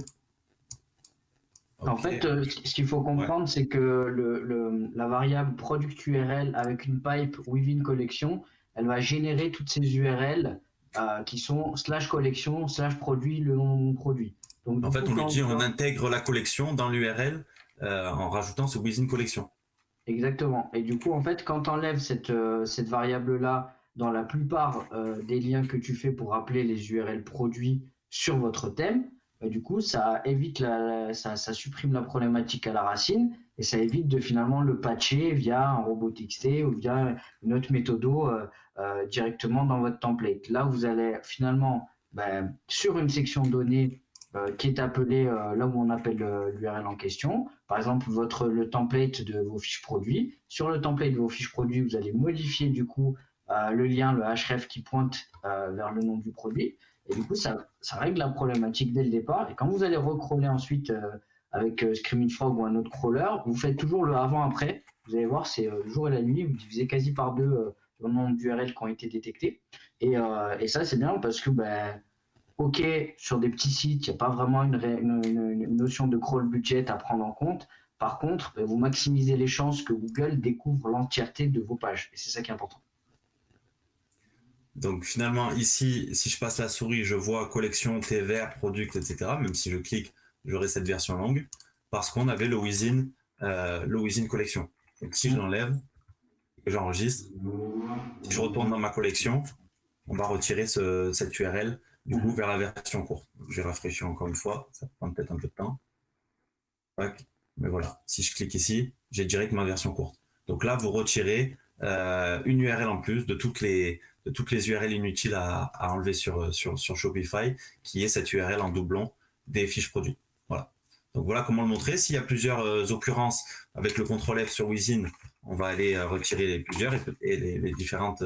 Speaker 3: En fait, ce qu'il faut comprendre, c'est que la variable product URL avec une pipe within collection, elle va générer toutes ces URL qui sont /collection /produit, le nom produit.
Speaker 2: Donc, en fait, on lui dit on intègre la collection dans l'URL en rajoutant ce within collection.
Speaker 3: Exactement. Et du coup, en fait, quand tu enlèves cette variable-là dans la plupart des liens que tu fais pour rappeler les URL produits sur votre thème, du coup, ça évite ça supprime la problématique à la racine et ça évite de finalement le patcher via un robot.txt ou via une autre méthode directement dans votre template. Là, vous allez finalement sur une section données qui est appelée là où on appelle l'URL en question. Par exemple, le template de vos fiches produits. Sur le template de vos fiches produits, vous allez modifier du coup le lien, le href qui pointe vers le nom du produit. Et du coup, ça règle la problématique dès le départ. Et quand vous allez recrawler ensuite avec Screaming Frog ou un autre crawler, vous faites toujours le avant-après. Vous allez voir, c'est le jour et la nuit. Vous divisez quasi par deux le nombre d'URL qui ont été détectés. Et ça, c'est bien parce que, OK, sur des petits sites, il n'y a pas vraiment une notion de crawl budget à prendre en compte. Par contre, vous maximisez les chances que Google découvre l'entièreté de vos pages. Et c'est ça qui est important.
Speaker 2: Donc finalement ici, si je passe la souris, je vois collection, thé vert, product, etc. Même si je clique, j'aurai cette version longue parce qu'on avait le within collection. Donc si je l'enlève, que j'enregistre, si je retourne dans ma collection, on va retirer cette URL du coup vers la version courte. Donc, je vais rafraîchir encore une fois, ça prend peut-être un peu de temps. Mais voilà, si je clique ici, j'ai direct ma version courte. Donc là, vous retirez une URL en plus de toutes les URL inutiles à enlever sur Shopify, qui est cette URL en doublon des fiches produits. Voilà. Donc voilà comment le montrer. S'il y a plusieurs occurrences, avec le CTRL F sur Within, on va aller retirer les plusieurs et les différentes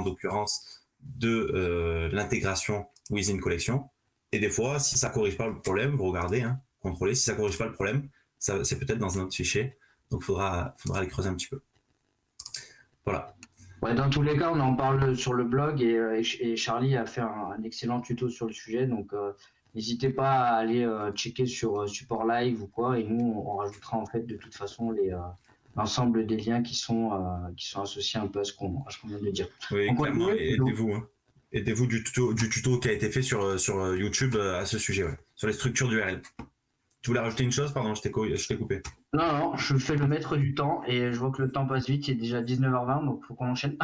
Speaker 2: occurrences de l'intégration Within Collection. Et des fois, si ça corrige pas le problème, vous regardez, hein, contrôlez. Si ça corrige pas le problème, c'est peut-être dans un autre fichier. Donc, faudra aller creuser un petit peu. Voilà.
Speaker 3: Ouais, dans tous les cas, on en parle sur le blog et Charlie a fait un excellent tuto sur le sujet. Donc, n'hésitez pas à aller checker sur Support Live ou quoi. Et nous, on rajoutera en fait de toute façon l'ensemble des liens qui sont associés un peu à ce qu'on vient de dire.
Speaker 2: Oui, clairement. Aidez-vous. Hein. Aidez-vous du tuto qui a été fait sur YouTube à ce sujet, ouais, sur les structures d'URL. Tu voulais rajouter une chose? Pardon, je t'ai coupé.
Speaker 3: Non, je fais le maître du temps et je vois que le temps passe vite, il est déjà 19h20, donc il faut qu'on enchaîne.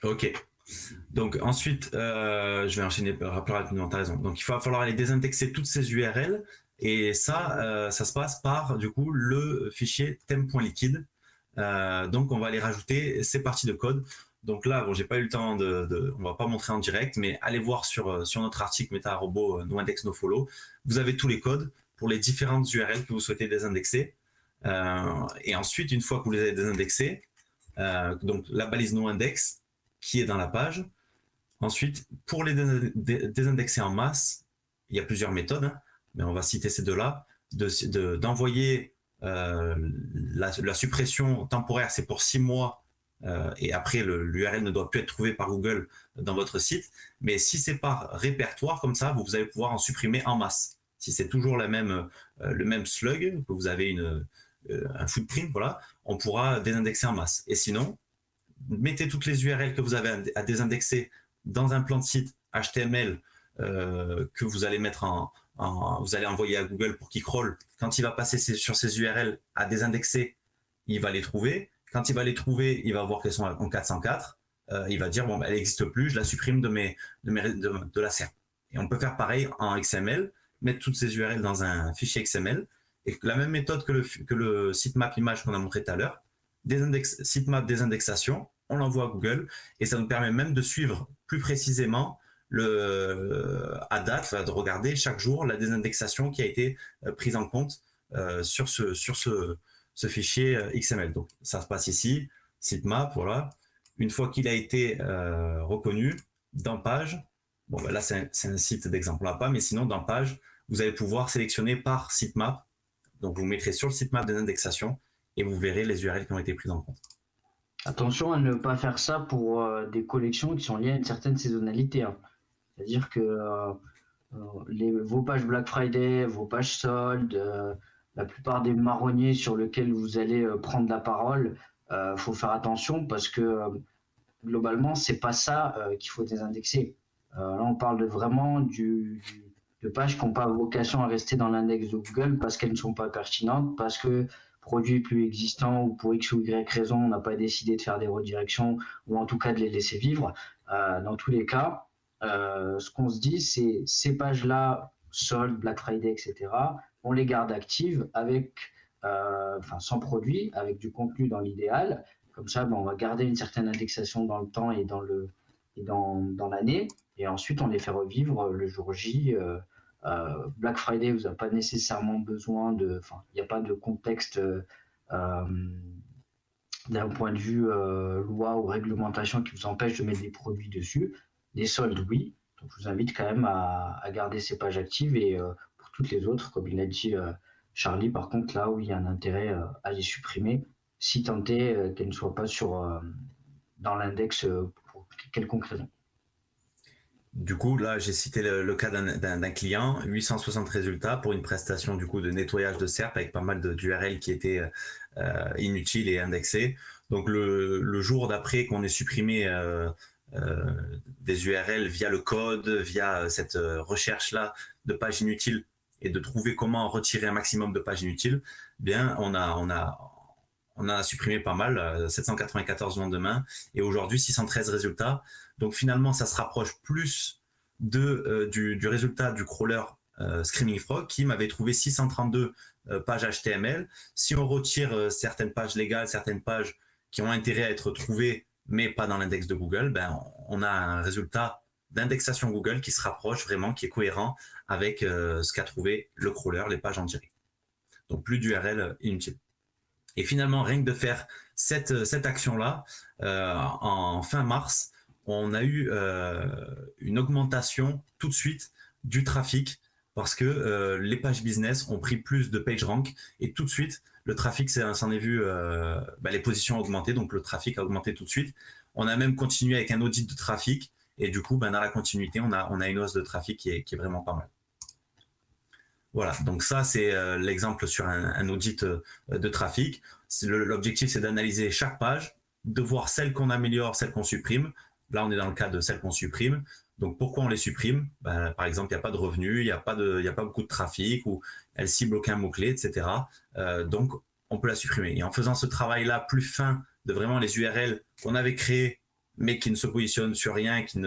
Speaker 2: Ok. Donc ensuite, je vais enchaîner plus rapidement, t'as raison. Donc il va falloir aller désindexer toutes ces URL et ça se passe par du coup le fichier theme.liquid. Donc on va aller rajouter ces parties de code. Donc là, bon, j'ai pas eu le temps on va pas montrer en direct, mais allez voir sur notre article Meta Robot NoIndex NoFollow. Vous avez tous les codes pour les différentes URL que vous souhaitez désindexer. Et ensuite, une fois que vous les avez désindexés, donc la balise NoIndex qui est dans la page. Ensuite, pour les désindexer en masse, il y a plusieurs méthodes, hein, mais on va citer ces deux-là. D'envoyer la suppression temporaire, c'est pour 6 mois, et après l'URL ne doit plus être trouvé par Google dans votre site. Mais si c'est par répertoire, comme ça, vous allez pouvoir en supprimer en masse. Si c'est toujours le même slug, que vous avez un footprint, voilà, on pourra désindexer en masse. Et sinon, mettez toutes les URL que vous avez à désindexer dans un plan de site HTML que vous allez mettre vous allez envoyer à Google pour qu'il crawl. Quand il va passer sur ces URL à désindexer, il va les trouver. Quand il va les trouver, il va voir qu'elles sont en 404. Il va dire bon, elle n'existe plus, je la supprime de la SERP. Et on peut faire pareil en XML, mettre toutes ces URL dans un fichier XML. Et la même méthode que le sitemap image qu'on a montré tout à l'heure, sitemap désindexation, on l'envoie à Google et ça nous permet même de suivre plus précisément à date, de regarder chaque jour la désindexation qui a été prise en compte sur ce fichier XML. Donc ça se passe ici, sitemap, voilà. Une fois qu'il a été reconnu dans page, bon ben là c'est un site d'exemple à pas, mais sinon dans page, vous allez pouvoir sélectionner par sitemap. Donc vous mettrez sur le sitemap désindexation et vous verrez les URL qui ont été prises en compte.
Speaker 3: Attention à ne pas faire ça pour des collections qui sont liées à une certaine saisonnalité. Hein. C'est-à-dire que vos pages Black Friday, vos pages soldes, la plupart des marronniers sur lesquels vous allez prendre la parole, faut faire attention parce que globalement, c'est pas ça qu'il faut désindexer. Là, on parle vraiment de pages qui n'ont pas vocation à rester dans l'index de Google parce qu'elles ne sont pas pertinentes, parce que produits plus existants ou pour X ou Y raison, on n'a pas décidé de faire des redirections ou en tout cas de les laisser vivre. Dans tous les cas, ce qu'on se dit, c'est ces pages-là, soldes, Black Friday, etc., on les garde actives sans produit, avec du contenu dans l'idéal. Comme ça, on va garder une certaine indexation dans le temps et dans l'année. Et ensuite, on les fait revivre le jour J. Black Friday, vous n'avez pas nécessairement besoin il n'y a pas de contexte d'un point de vue loi ou réglementation qui vous empêche de mettre des produits dessus. Les soldes, oui. Donc, je vous invite quand même à garder ces pages actives et pour toutes les autres, comme il a dit Charlie, par contre, là où il y a un intérêt à les supprimer, si tant est qu'elles ne soient pas dans l'index pour quelconque raison.
Speaker 2: Du coup, là, j'ai cité le cas d'un client, 860 résultats pour une prestation du coup de nettoyage de SERP avec pas mal d'URL qui étaient inutiles et indexées. Donc le jour d'après qu'on ait supprimé des URL via le code, via cette recherche-là de pages inutiles et de trouver comment retirer un maximum de pages inutiles, bien on a supprimé pas mal, 794 lendemain et aujourd'hui 613 résultats. Donc finalement, ça se rapproche plus du résultat du crawler Screaming Frog qui m'avait trouvé 632 pages HTML. Si on retire certaines pages légales, certaines pages qui ont intérêt à être trouvées mais pas dans l'index de Google, on a un résultat d'indexation Google qui se rapproche vraiment, qui est cohérent avec ce qu'a trouvé le crawler, les pages en direct. Donc plus d'URL inutile. Et finalement, rien que de faire cette action-là, en fin mars, on a eu une augmentation tout de suite du trafic parce que les pages business ont pris plus de page rank et tout de suite, le trafic s'en est vu, les positions ont augmenté, donc le trafic a augmenté tout de suite. On a même continué avec un audit de trafic et du coup, dans la continuité, on a une hausse de trafic qui est vraiment pas mal. Voilà, donc ça, c'est l'exemple sur un audit de trafic. L'objectif, c'est d'analyser chaque page, de voir celles qu'on améliore, celles qu'on supprime. Là, on est dans le cas de celles qu'on supprime. Donc, pourquoi on les supprime? Par exemple, il n'y a pas de revenus, il n'y a pas beaucoup de trafic, ou elle cible aucun mot-clé, etc. Donc, on peut la supprimer. Et en faisant ce travail-là plus fin de vraiment les URL qu'on avait créées, mais qui ne se positionnent sur rien, qui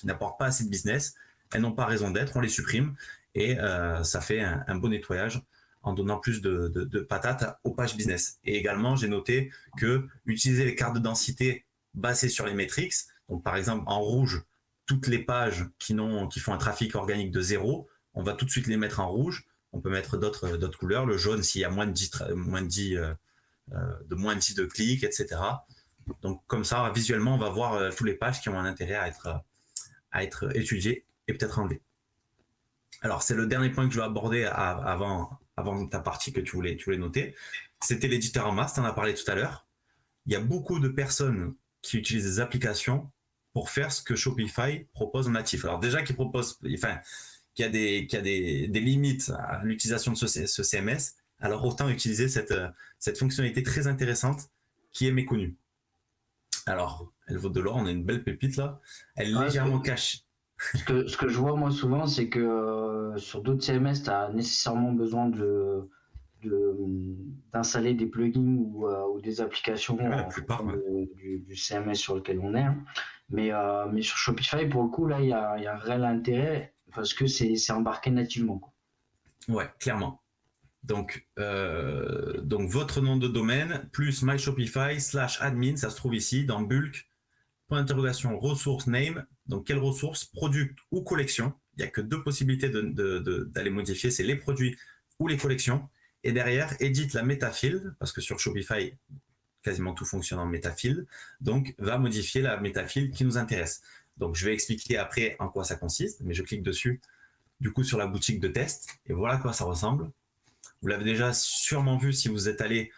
Speaker 2: n'apportent pas assez de business, elles n'ont pas raison d'être, on les supprime. Et ça fait un beau nettoyage en donnant plus de patates aux pages business. Et également, j'ai noté que utiliser les cartes de densité basées sur les métriques, donc par exemple en rouge, toutes les pages qui font un trafic organique de 0, on va tout de suite les mettre en rouge. On peut mettre d'autres couleurs, le jaune s'il y a moins de 10 de clics, etc. Donc comme ça, visuellement, on va voir toutes les pages qui ont un intérêt à être étudiées et peut-être enlevées. Alors, c'est le dernier point que je vais aborder avant ta partie que tu voulais noter. C'était l'éditeur en masse, tu en as parlé tout à l'heure. Il y a beaucoup de personnes qui utilisent des applications pour faire ce que Shopify propose en natif. Alors déjà, qu'il y a des limites à l'utilisation de ce CMS, alors autant utiliser cette fonctionnalité très intéressante qui est méconnue. Alors, elle vaut de l'or, on a une belle pépite là. Elle est légèrement cachée.
Speaker 3: Ce que je vois moi souvent, c'est que sur d'autres CMS, tu as nécessairement besoin d'installer des plugins ou des applications du CMS sur lequel on est. Mais sur Shopify, pour le coup, là, il y a un réel intérêt parce que c'est embarqué nativement, quoi.
Speaker 2: Ouais, clairement. Donc votre nom de domaine plus myshopify/admin, ça se trouve ici dans bulk. Point d'interrogation, ressource name, donc quelle ressource, produit ou collection. Il n'y a que deux possibilités d'aller modifier, c'est les produits ou les collections. Et derrière, édite la metafield, parce que sur Shopify, quasiment tout fonctionne en metafield, donc va modifier la metafield qui nous intéresse. Donc je vais expliquer après en quoi ça consiste, mais je clique dessus, du coup sur la boutique de test, et voilà à quoi ça ressemble. Vous l'avez déjà sûrement vu si vous êtes allé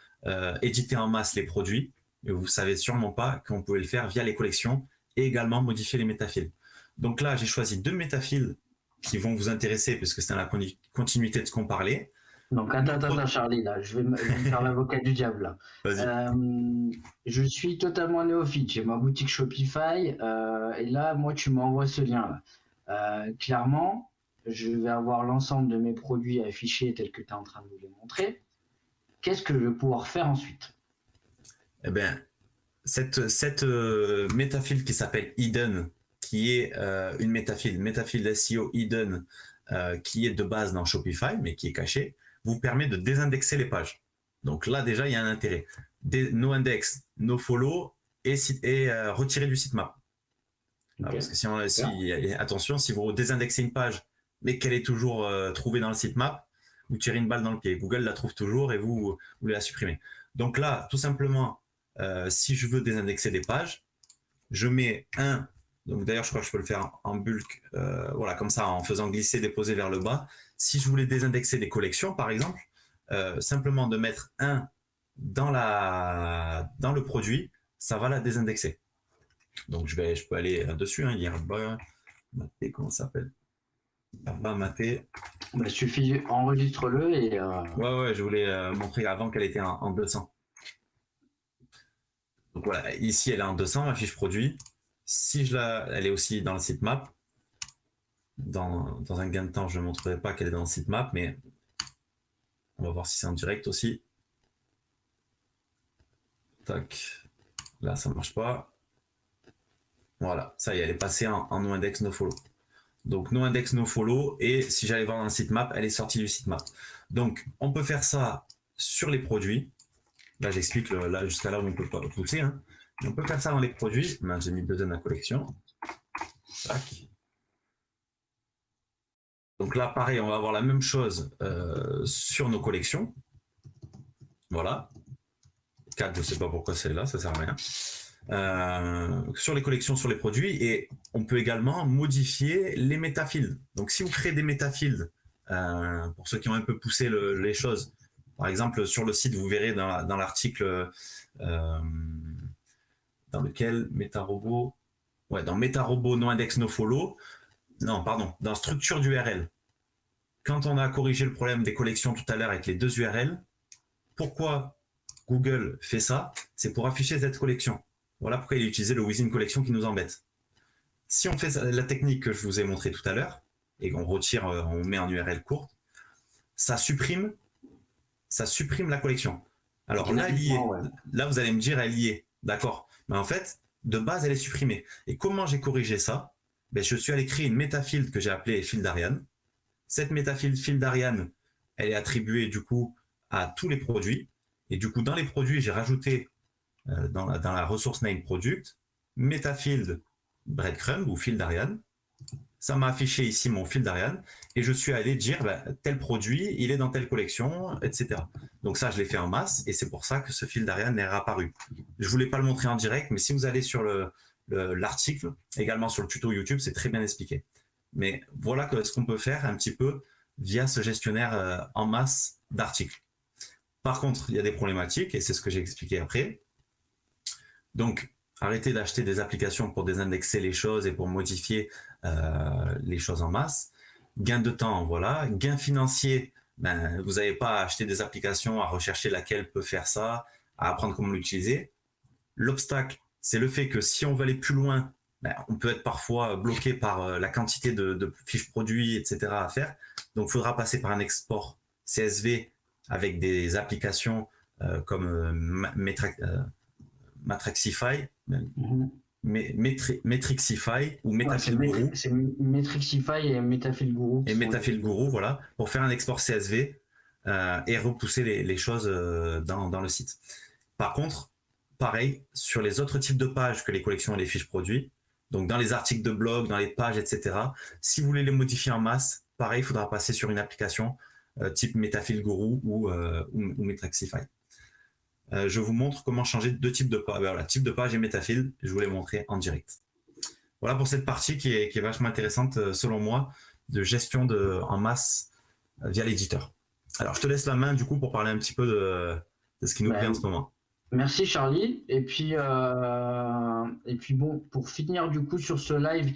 Speaker 2: éditer en masse les produits, mais vous ne savez sûrement pas qu'on pouvait le faire via les collections et également modifier les métafields. Donc là, j'ai choisi deux métafields qui vont vous intéresser puisque c'est dans la continuité de ce qu'on parlait.
Speaker 3: Donc attends Charlie, là, je vais me faire l'avocat du diable. Là.
Speaker 2: Vas-y.
Speaker 3: Je suis totalement néophyte, j'ai ma boutique Shopify et là, moi, tu m'envoies ce lien-là. Clairement, je vais avoir l'ensemble de mes produits affichés tels que tu es en train de nous les montrer. Qu'est-ce que je vais pouvoir faire ensuite?
Speaker 2: Eh bien, cette métafield qui s'appelle Hidden, qui est une métafield SEO Hidden, qui est de base dans Shopify, mais qui est cachée, vous permet de désindexer les pages. Donc là, déjà, il y a un intérêt. No index, no follow et retirer du sitemap. Okay. Parce que attention, si vous désindexez une page, mais qu'elle est toujours trouvée dans le sitemap, vous tirez une balle dans le pied. Google la trouve toujours et vous la supprimez. Donc là, tout simplement, si je veux désindexer des pages, je mets un, donc d'ailleurs je crois que je peux le faire en bulk, voilà, comme ça, en faisant glisser, déposer vers le bas. Si je voulais désindexer des collections, par exemple, simplement de mettre un dans le produit, ça va la désindexer. Donc je peux aller dessus, hein, Yerba Maté, comment ça s'appelle? Yerba Maté.
Speaker 3: Il suffit, enregistre-le et...
Speaker 2: Ouais, je voulais montrer avant qu'elle était en 200. Donc voilà, ici elle est en 200, ma fiche produit. Si elle est aussi dans le sitemap. Dans un gain de temps, je ne montrerai pas qu'elle est dans le sitemap, mais on va voir si c'est en direct aussi. Tac, là ça ne marche pas. Voilà, ça y est, elle est passée en no index, no follow. Donc no index, no follow, et si j'allais voir dans le sitemap, elle est sortie du sitemap. Donc on peut faire ça sur les produits. Là, j'explique, là, jusqu'à là où on ne peut pas pousser. Hein. On peut faire ça dans les produits. J'ai mis deux dans la collection. Tac. Donc là, pareil, on va avoir la même chose sur nos collections. Voilà. 4, je ne sais pas pourquoi c'est là, ça ne sert à rien. sur les collections, sur les produits, et on peut également modifier les métafields. Donc si vous créez des métafields, pour ceux qui ont un peu poussé les choses, par exemple sur le site, vous verrez dans l'article dans lequel MetaRobot, dans MetaRobot no index no follow, dans structure d'URL. Quand on a corrigé le problème des collections tout à l'heure avec les 2 URL, pourquoi Google fait ça? C'est pour afficher cette collection. Voilà pourquoi il a utilisé le within collection qui nous embête. Si on fait la technique que je vous ai montrée tout à l'heure, et qu'on retire, on met en URL courte, ça supprime la collection. Alors là, là, vous allez me dire, elle y est. D'accord. Mais en fait, de base, elle est supprimée. Et comment j'ai corrigé ça? Je suis allé créer une métafield que j'ai appelée field Ariane. Cette métafield field Ariane, elle est attribuée du coup à tous les produits. Et du coup, dans les produits, j'ai rajouté dans la ressource name product, métafield breadcrumb ou field Ariane. Ça m'a affiché ici mon field Ariane et je suis allé dire tel produit, il est dans telle collection, etc. Donc ça, je l'ai fait en masse et c'est pour ça que ce field Ariane est réapparu. Je voulais pas le montrer en direct, mais si vous allez sur l'article, également sur le tuto YouTube, c'est très bien expliqué. Mais voilà ce qu'on peut faire un petit peu via ce gestionnaire en masse d'articles. Par contre, il y a des problématiques et c'est ce que j'ai expliqué après. Donc, arrêtez d'acheter des applications pour désindexer les choses et pour modifier les choses en masse. Gain de temps, voilà. Gain financier, vous n'avez pas à acheter des applications, à rechercher laquelle peut faire ça, à apprendre comment l'utiliser. L'obstacle, c'est le fait que si on veut aller plus loin, on peut être parfois bloqué par la quantité de fiches produits, etc. à faire. Donc, il faudra passer par un export CSV avec des applications comme Matrixify, Metrixify ou Metafield Guru.
Speaker 3: C'est Metrixify et Metafield Guru.
Speaker 2: Et Metafield Guru, voilà, pour faire un export CSV et repousser les choses dans le site. Par contre, pareil, sur les autres types de pages que les collections et les fiches produits, donc dans les articles de blog, dans les pages, etc., si vous voulez les modifier en masse, pareil, il faudra passer sur une application type Metafield Guru ou Metrixify. Je vous montre comment changer 2 types de pages. Voilà, type de page et Metafield, je vous l'ai montré en direct. Voilà pour cette partie qui est vachement intéressante, selon moi, de gestion en masse via l'éditeur. Alors, je te laisse la main, du coup, pour parler un petit peu de ce qui nous plaît en ce moment.
Speaker 3: Merci, Charlie. Et puis bon, pour finir, du coup, sur ce live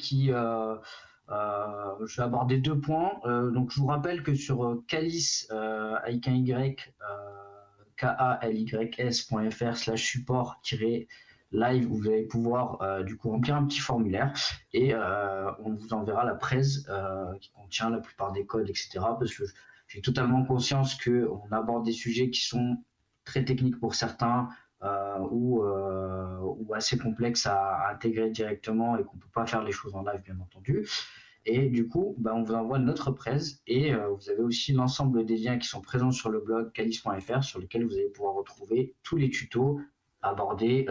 Speaker 3: je vais aborder 2 points. Donc, je vous rappelle que sur Calys, avec un Y, kalys.fr/support-live, où vous allez pouvoir du coup remplir un petit formulaire et on vous enverra la presse qui contient la plupart des codes, etc. Parce que j'ai totalement conscience qu'on aborde des sujets qui sont très techniques pour certains ou assez complexes à intégrer directement et qu'on ne peut pas faire les choses en live, bien entendu. Et du coup, on vous envoie notre presse et vous avez aussi l'ensemble des liens qui sont présents sur le blog kalys.fr sur lequel vous allez pouvoir retrouver tous les tutos abordés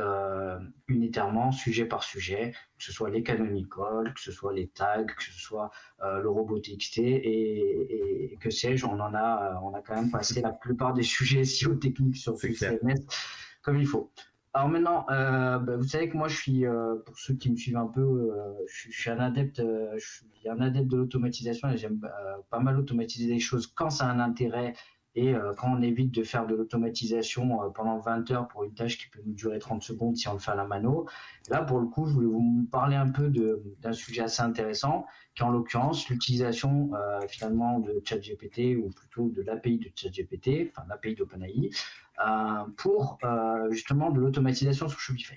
Speaker 3: unitairement, sujet par sujet, que ce soit les canonical, que ce soit les tags, que ce soit le robot TXT et que sais-je, on a quand même passé la plupart des sujets SEO-techniques sur ce CMS comme il faut. Alors maintenant, vous savez que moi, je suis, pour ceux qui me suivent un peu, je suis un adepte de l'automatisation et j'aime pas mal automatiser les choses quand ça a un intérêt et quand on évite de faire de l'automatisation pendant 20 heures pour une tâche qui peut nous durer 30 secondes si on le fait à la mano. Là, pour le coup, je voulais vous parler un peu d'un sujet assez intéressant qui est en l'occurrence l'utilisation finalement de ChatGPT ou plutôt de l'API de ChatGPT, enfin l'API d'OpenAI, pour justement de l'automatisation sur Shopify.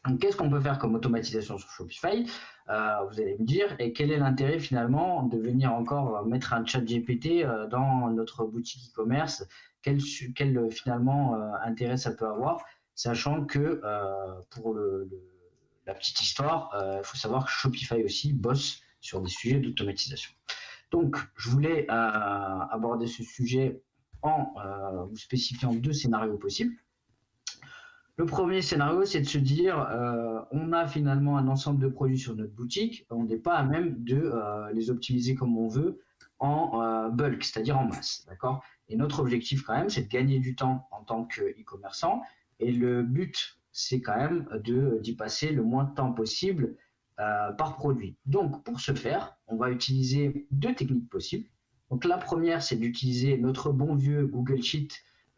Speaker 3: Donc, qu'est-ce qu'on peut faire comme automatisation sur Shopify? Vous allez me dire, et quel est l'intérêt finalement de venir encore mettre un chat GPT dans notre boutique e-commerce? Quel finalement intérêt ça peut avoir? Sachant que pour la petite histoire, il faut savoir que Shopify aussi bosse sur des sujets d'automatisation. Donc, je voulais aborder ce sujet en vous spécifiant 2 scénarios possibles. Le premier scénario, c'est de se dire, on a finalement un ensemble de produits sur notre boutique, on n'est pas à même de les optimiser comme on veut en bulk, c'est-à-dire en masse, d'accord? Et notre objectif quand même, c'est de gagner du temps en tant qu'e-commerçant. Et le but c'est quand même d'y passer le moins de temps possible par produit. Donc, pour ce faire, on va utiliser 2 techniques possibles. Donc, la première, c'est d'utiliser notre bon vieux Google Sheet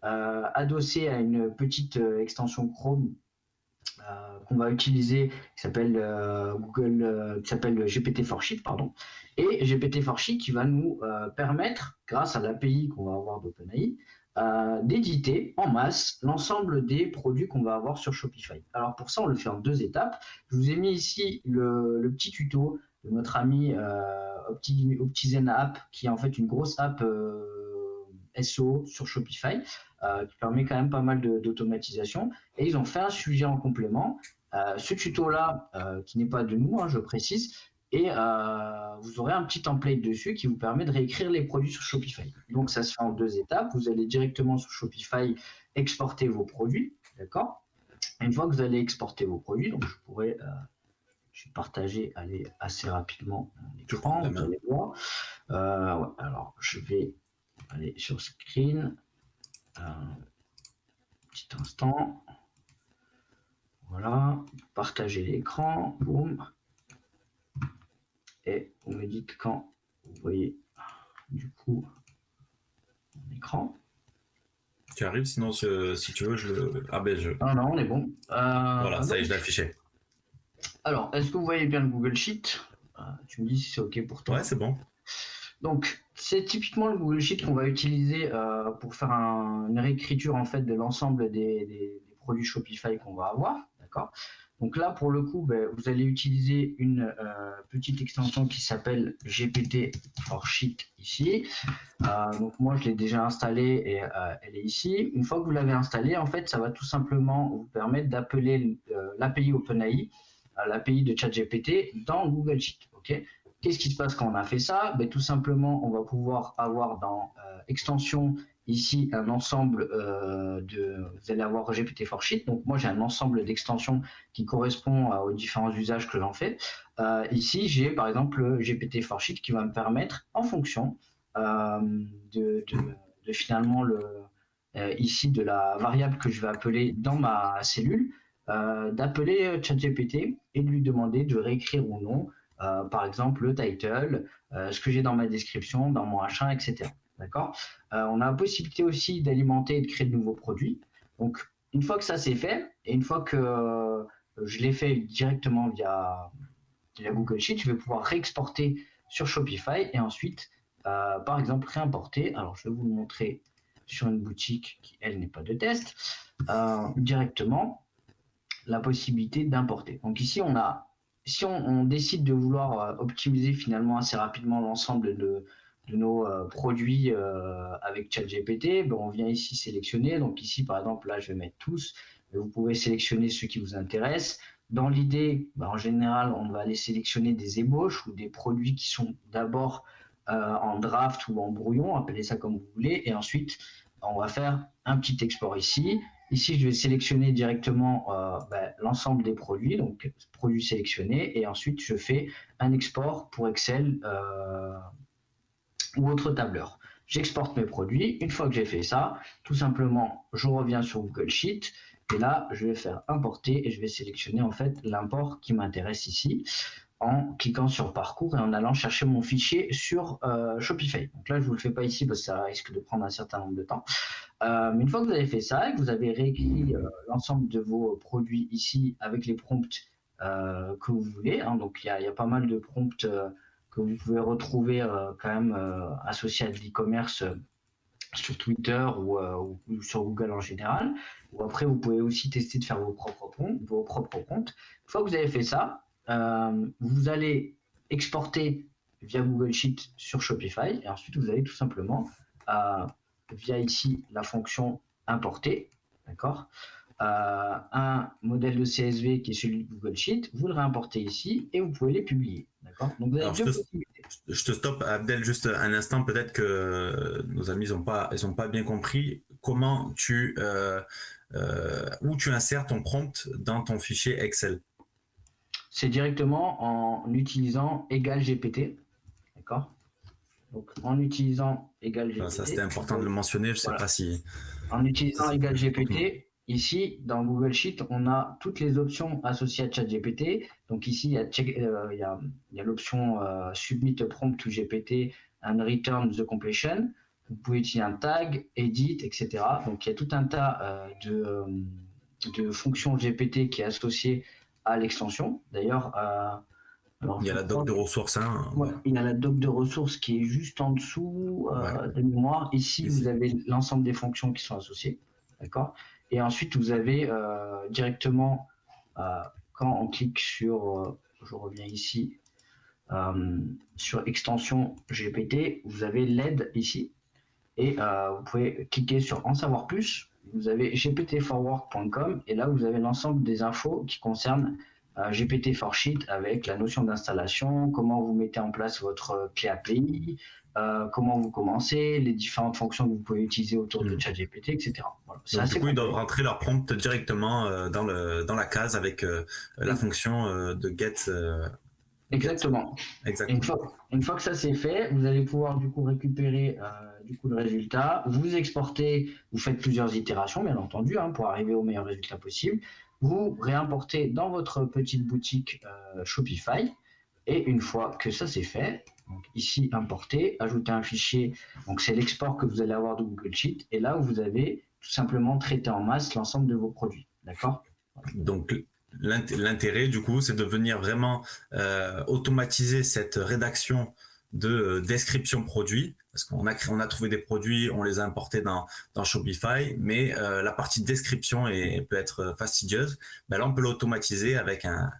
Speaker 3: adossé à une petite extension Chrome qu'on va utiliser, qui s'appelle qui s'appelle GPT-4Sheet, pardon. Et GPT-4Sheet qui va nous permettre, grâce à l'API qu'on va avoir d'OpenAI, d'éditer en masse l'ensemble des produits qu'on va avoir sur Shopify. Alors pour ça, on le fait en 2 étapes. Je vous ai mis ici le petit tuto de notre ami Optizen App, qui est en fait une grosse app SEO sur Shopify, qui permet quand même pas mal d'automatisation. Et ils ont fait un sujet en complément. Ce tuto-là, qui n'est pas de nous, je précise, et vous aurez un petit template dessus qui vous permet de réécrire les produits sur Shopify. Donc ça se fait en 2 étapes. Vous allez directement sur Shopify exporter vos produits, d'accord? Une fois que vous allez exporter vos produits, donc je vais partager assez rapidement l'écran, vous allez voir. Ouais, alors je vais aller sur Screen, petit instant. Voilà, partager l'écran, boum. Et vous me dites quand vous voyez du coup mon écran.
Speaker 2: Tu arrives, sinon si tu veux,
Speaker 3: Ah non, on est bon.
Speaker 2: Voilà, ça y est, je l'ai affiché.
Speaker 3: Alors, est-ce que vous voyez bien le Google Sheet? Tu me dis si c'est OK pour toi.
Speaker 2: Ouais, c'est bon.
Speaker 3: Donc, c'est typiquement le Google Sheet qu'on va utiliser pour faire une réécriture en fait de l'ensemble des produits Shopify qu'on va avoir, d'accord? Donc là, pour le coup, vous allez utiliser une petite extension qui s'appelle GPT-4Sheet ici. Donc moi, je l'ai déjà installée et elle est ici. Une fois que vous l'avez installée, en fait, ça va tout simplement vous permettre d'appeler l'API OpenAI, l'API de ChatGPT dans Google Sheet. Okay. Qu'est-ce qui se passe quand on a fait ça? Tout simplement, on va pouvoir avoir dans extension ici un ensemble vous allez avoir GPT-4Sheet. Donc moi, j'ai un ensemble d'extensions qui correspond aux différents usages que j'en fais. Ici, j'ai par exemple le GPT-4Sheet qui va me permettre, en fonction de finalement ici de la variable que je vais appeler dans ma cellule, d'appeler ChatGPT et de lui demander de réécrire ou non par exemple le title, ce que j'ai dans ma description, dans mon H1, etc. D'accord. On a la possibilité aussi d'alimenter et de créer de nouveaux produits. Donc, une fois que ça c'est fait, et une fois que je l'ai fait directement via Google Sheet, je vais pouvoir réexporter sur Shopify et ensuite, par exemple, réimporter. Alors, je vais vous le montrer sur une boutique qui, elle, n'est pas de test. Directement, la possibilité d'importer. Donc ici, si on décide de vouloir optimiser finalement assez rapidement l'ensemble de nos produits avec ChatGPT, on vient ici sélectionner. Donc ici, par exemple, là, je vais mettre tous. Vous pouvez sélectionner ceux qui vous intéressent. Dans l'idée, en général, on va aller sélectionner des ébauches ou des produits qui sont d'abord en draft ou en brouillon, appelez ça comme vous voulez. Et ensuite, on va faire un petit export ici. Ici, je vais sélectionner directement l'ensemble des produits, donc produits sélectionnés, et ensuite je fais un export pour Excel ou autre tableur. J'exporte mes produits. Une fois que j'ai fait ça, tout simplement, je reviens sur Google Sheet, et là, je vais faire importer, et je vais sélectionner en fait l'import qui m'intéresse ici, en cliquant sur parcours et en allant chercher mon fichier sur Shopify. Donc là, je ne vous le fais pas ici parce que ça risque de prendre un certain nombre de temps. Mais une fois que vous avez fait ça et que vous avez réécrit l'ensemble de vos produits ici avec les prompts que vous voulez, donc il y a pas mal de prompts que vous pouvez retrouver quand même associés à de l'e-commerce sur Twitter ou sur Google en général. Ou après, vous pouvez aussi tester de faire vos propres comptes. Une fois que vous avez fait ça, vous allez exporter via Google Sheet sur Shopify et ensuite vous allez tout simplement via ici la fonction importer, d'accord, un modèle de CSV qui est celui de Google Sheet, vous le réimportez ici et vous pouvez les publier, d'accord. Donc vous avez deux possibilités.
Speaker 2: Je te stoppe, Abdel, juste un instant. Peut-être que nos amis n'ont pas bien compris comment où tu insères ton prompt dans ton fichier Excel.
Speaker 3: C'est directement en utilisant égal GPT, d'accord. Donc en utilisant égal GPT.
Speaker 2: Ça c'était important de le mentionner, je sais pas si.
Speaker 3: En utilisant égal GPT, ici, dans Google Sheet, on a toutes les options associées à ChatGPT. Donc ici, il y a l'option Submit a prompt to GPT and return the completion. Vous pouvez utiliser un tag, edit, etc. Donc il y a tout un tas de fonctions GPT qui est associée à l'extension. D'ailleurs,
Speaker 2: il y a la doc de ressources. Hein,
Speaker 3: ouais, il y a la doc de ressources qui est juste en dessous de mémoire. Ici, vous avez l'ensemble des fonctions qui sont associées. D'accord. Et ensuite, vous avez directement, quand on clique sur, je reviens ici, sur extension GPT, vous avez l'aide ici. Et vous pouvez cliquer sur en savoir plus. Vous avez gptforwork.com et là, vous avez l'ensemble des infos qui concernent GPT for Sheet avec la notion d'installation, comment vous mettez en place votre clé API, comment vous commencez, les différentes fonctions que vous pouvez utiliser autour de ChatGPT, etc. Voilà.
Speaker 2: Donc, du coup, ils doivent rentrer leur prompt directement dans la case avec la fonction de get.
Speaker 3: Exactement. Une fois que ça c'est fait, vous allez pouvoir du coup récupérer le résultat, vous exportez, vous faites plusieurs itérations bien entendu pour arriver au meilleur résultat possible. Vous réimportez dans votre petite boutique Shopify et une fois que ça c'est fait, donc ici importer, ajouter un fichier, donc c'est l'export que vous allez avoir de Google Sheet et là vous avez tout simplement traité en masse l'ensemble de vos produits, d'accord ?
Speaker 2: Donc l'intérêt du coup c'est de venir vraiment automatiser cette rédaction de description produit parce qu'on a trouvé des produits, on les a importés dans Shopify, mais la partie description peut être fastidieuse. Ben là on peut l'automatiser avec un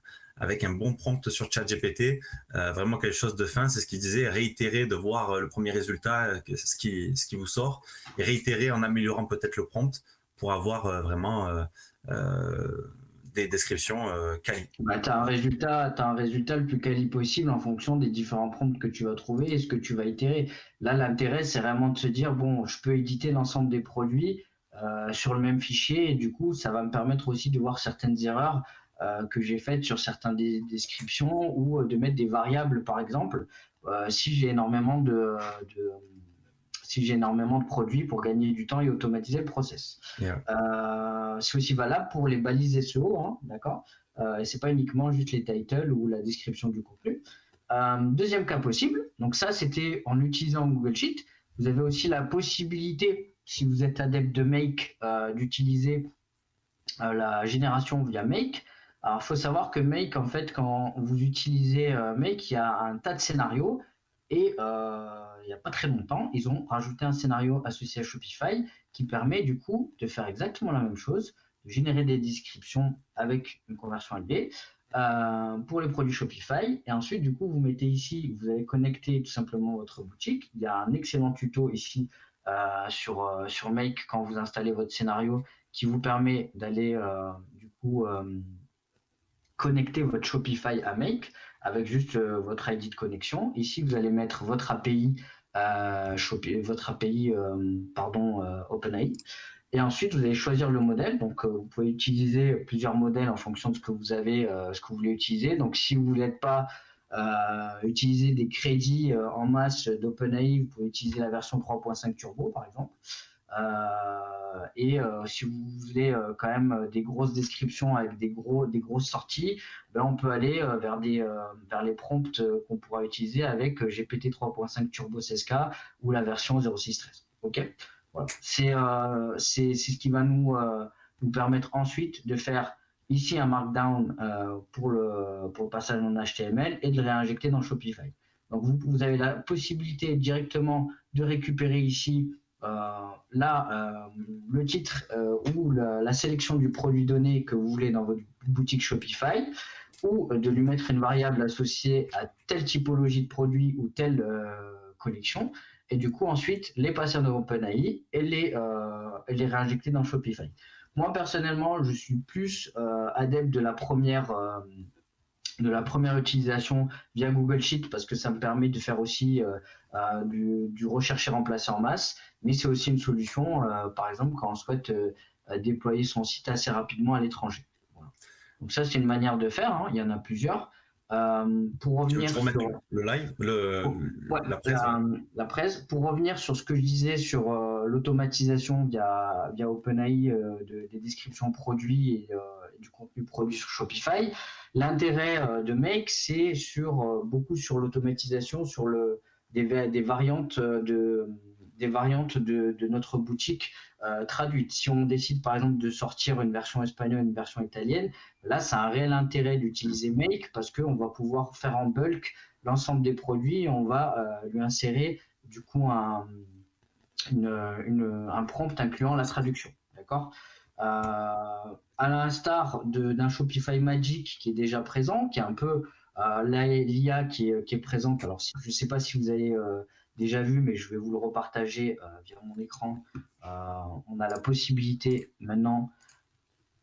Speaker 2: bon prompt sur ChatGPT, vraiment quelque chose de fin, c'est ce qu'il disait, réitérer, de voir le premier résultat, ce qui vous sort, et réitérer en améliorant peut-être le prompt pour avoir vraiment des descriptions quali.
Speaker 3: Bah, tu as un résultat le plus quali possible en fonction des différents prompts que tu vas trouver et ce que tu vas itérer. Là, l'intérêt, c'est vraiment de se dire, bon, je peux éditer l'ensemble des produits sur le même fichier et du coup, ça va me permettre aussi de voir certaines erreurs que j'ai faites sur certaines descriptions ou de mettre des variables, par exemple, si j'ai énormément de produits pour gagner du temps et automatiser le process. Yeah. C'est aussi valable pour les balises SEO, d'accord. Et c'est pas uniquement juste les titles ou la description du contenu. Deuxième cas possible, donc ça c'était en utilisant Google Sheet. Vous avez aussi la possibilité, si vous êtes adepte de Make, d'utiliser la génération via Make. Alors il faut savoir que Make, en fait, quand vous utilisez Make, il y a un tas de scénarios et il n'y a pas très longtemps, ils ont rajouté un scénario associé à Shopify qui permet du coup de faire exactement la même chose, de générer des descriptions avec une conversion élevée pour les produits Shopify. Et ensuite, du coup, vous mettez ici, vous allez connecter tout simplement votre boutique. Il y a un excellent tuto ici sur Make quand vous installez votre scénario qui vous permet d'aller du coup connecter votre Shopify à Make avec juste votre ID de connexion. Ici, vous allez mettre votre API, OpenAI. Et ensuite, vous allez choisir le modèle. Donc, vous pouvez utiliser plusieurs modèles en fonction de ce que vous avez, ce que vous voulez utiliser. Donc, si vous ne voulez pas utiliser des crédits en masse d'OpenAI, vous pouvez utiliser la version 3.5 Turbo, par exemple. Si vous voulez quand même des grosses descriptions avec des grosses sorties, on peut aller vers les prompts qu'on pourra utiliser avec GPT 3.5 Turbo 16K ou la version 0613. Ok, voilà. C'est ce qui va nous permettre ensuite de faire ici un markdown pour le passage en HTML et de le réinjecter dans Shopify. Donc vous avez la possibilité directement de récupérer ici le titre ou la sélection du produit donné que vous voulez dans votre boutique Shopify, ou de lui mettre une variable associée à telle typologie de produit ou telle collection, et du coup ensuite les passer dans OpenAI et les réinjecter dans Shopify. Moi personnellement, je suis plus adepte de la première utilisation via Google Sheet parce que ça me permet de faire aussi du rechercher remplacer en masse, mais c'est aussi une solution par exemple quand on souhaite déployer son site assez rapidement à l'étranger. Voilà. Donc ça c'est une manière de faire, il y en a plusieurs. Pour
Speaker 2: Tu veux
Speaker 3: revenir
Speaker 2: que je remette
Speaker 3: sur
Speaker 2: le live,
Speaker 3: ouais,
Speaker 2: la presse?
Speaker 3: la presse, pour revenir sur ce que je disais sur l'automatisation via OpenAI des descriptions produits et du contenu produit sur Shopify, l'intérêt de Make, c'est beaucoup sur l'automatisation, sur des variantes de notre boutique traduites. Si on décide par exemple de sortir une version espagnole, une version italienne, là, c'est un réel intérêt d'utiliser Make parce qu'on va pouvoir faire en bulk l'ensemble des produits et on va lui insérer du coup un prompt incluant la traduction. D'accord. À l'instar d'un Shopify Magic qui est déjà présent, qui est un peu l'IA qui est présente. Alors, je ne sais pas si vous avez déjà vu, mais je vais vous le repartager via mon écran. On a la possibilité maintenant,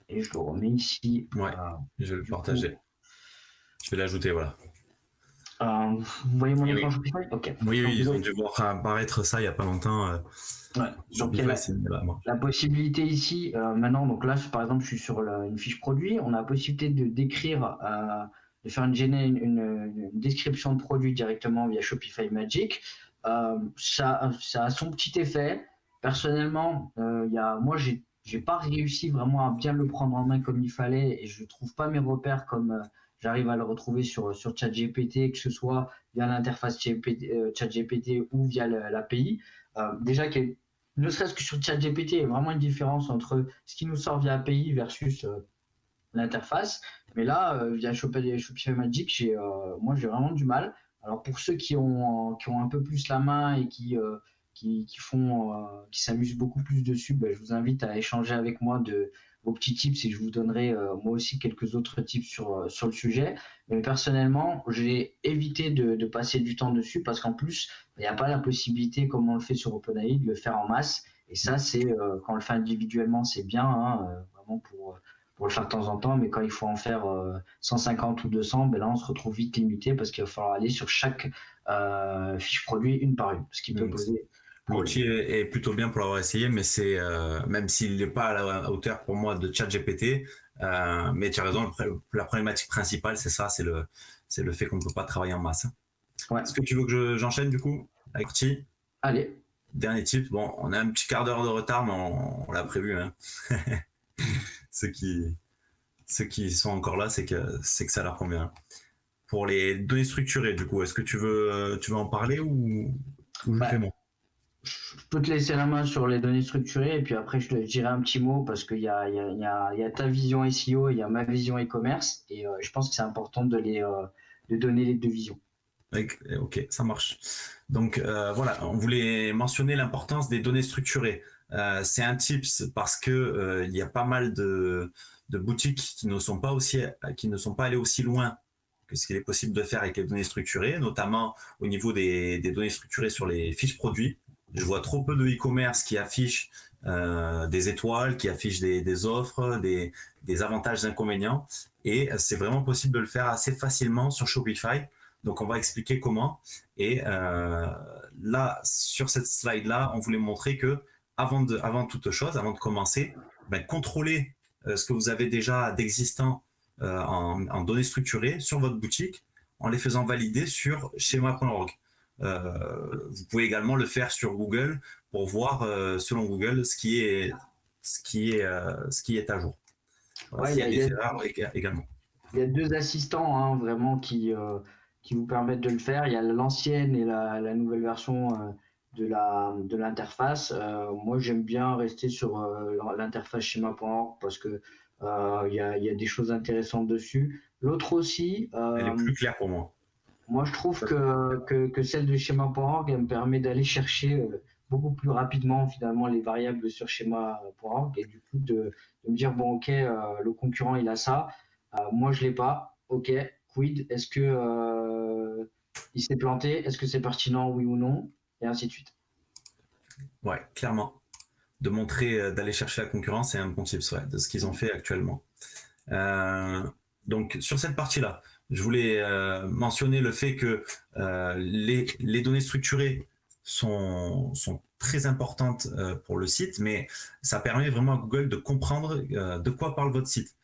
Speaker 3: et je le remets ici.
Speaker 2: Ouais, je vais le partager. Je vais l'ajouter, voilà.
Speaker 3: Vous voyez mon écran Shopify? Ok.
Speaker 2: Oui,
Speaker 3: Donc,
Speaker 2: ils ont dû voir apparaître ça il n'y a pas longtemps.
Speaker 3: ouais. Donc, il y a la possibilité ici, maintenant, donc là, par exemple, je suis sur une fiche produit, on a la possibilité de décrire, de faire une description de produit directement via Shopify Magic. Ça a son petit effet. Personnellement, moi, j'ai pas réussi vraiment à bien le prendre en main comme il fallait et je trouve pas mes repères comme j'arrive à le retrouver sur ChatGPT, que ce soit via l'interface ChatGPT ou via l'API. Déjà, ne serait-ce que sur ChatGPT, il y a vraiment une différence entre ce qui nous sort via API versus l'interface. Mais là, via Shopify Magic, moi, j'ai vraiment du mal. Alors, pour ceux qui ont un peu plus la main et qui s'amusent beaucoup plus dessus, je vous invite à échanger avec moi de vos petits tips et je vous donnerai moi aussi quelques autres tips sur le sujet. Mais personnellement, j'ai évité de passer du temps dessus parce qu'en plus, il n'y a pas la possibilité, comme on le fait sur OpenAI, de le faire en masse. Et ça, c'est quand on le fait individuellement, c'est bien, hein, vraiment pour le faire de temps en temps. Mais quand il faut en faire 150 ou 200, là, on se retrouve vite limité parce qu'il va falloir aller sur chaque fiche produit une par une, ce qui peut poser.
Speaker 2: L'outil est plutôt bien pour l'avoir essayé, mais c'est même s'il n'est pas à la hauteur pour moi de ChatGPT, mais tu as raison, la problématique principale, c'est ça, c'est le fait qu'on ne peut pas travailler en masse. Ouais. Est-ce que tu veux que j'enchaîne du coup avec partie?
Speaker 3: Allez.
Speaker 2: Dernier tip. Bon, on a un petit quart d'heure de retard, mais on l'a prévu. Hein. ceux qui sont encore là, c'est que ça leur convient. Pour les données structurées, du coup, est-ce que tu veux en parler ou je fais moi?
Speaker 3: Je peux te laisser la main sur les données structurées et puis après je te dirai un petit mot parce qu'il y a ta vision SEO, il y a ma vision e-commerce et je pense que c'est important de donner les deux visions.
Speaker 2: Ok, ça marche. Donc voilà, on voulait mentionner l'importance des données structurées. C'est un tips parce que il y a pas mal de boutiques qui ne sont pas allées aussi loin que ce qu'il est possible de faire avec les données structurées, notamment au niveau des données structurées sur les fiches produits. Je vois trop peu de e-commerce qui affichent des étoiles, qui affichent des offres, des avantages, des inconvénients. Et c'est vraiment possible de le faire assez facilement sur Shopify. Donc, on va expliquer comment. Et là, sur cette slide-là, on voulait montrer que avant toute chose, avant de commencer, contrôlez ce que vous avez déjà d'existant en données structurées sur votre boutique en les faisant valider sur schema.org. Vous pouvez également le faire sur Google pour voir selon Google ce qui est à jour. Voilà, il y a des erreurs également.
Speaker 3: Il y a deux assistants hein, vraiment qui vous permettent de le faire. Il y a l'ancienne et la nouvelle version de l'interface. Moi, j'aime bien rester sur l'interface schema.org parce que il y a des choses intéressantes dessus. L'autre aussi.
Speaker 2: Elle est plus claire pour moi.
Speaker 3: Moi, je trouve que celle de schema.org, elle me permet d'aller chercher beaucoup plus rapidement finalement les variables sur schema.org et du coup de me dire bon ok le concurrent il a ça, moi je l'ai pas, ok quid, est-ce que il s'est planté, est-ce que c'est pertinent oui ou non et ainsi de suite.
Speaker 2: Ouais, clairement. De montrer, d'aller chercher la concurrence, c'est un bon tips de ce qu'ils ont fait actuellement. Donc sur cette partie-là, je voulais mentionner le fait que les données structurées sont très importantes pour le site, mais ça permet vraiment à Google de comprendre de quoi parle votre site,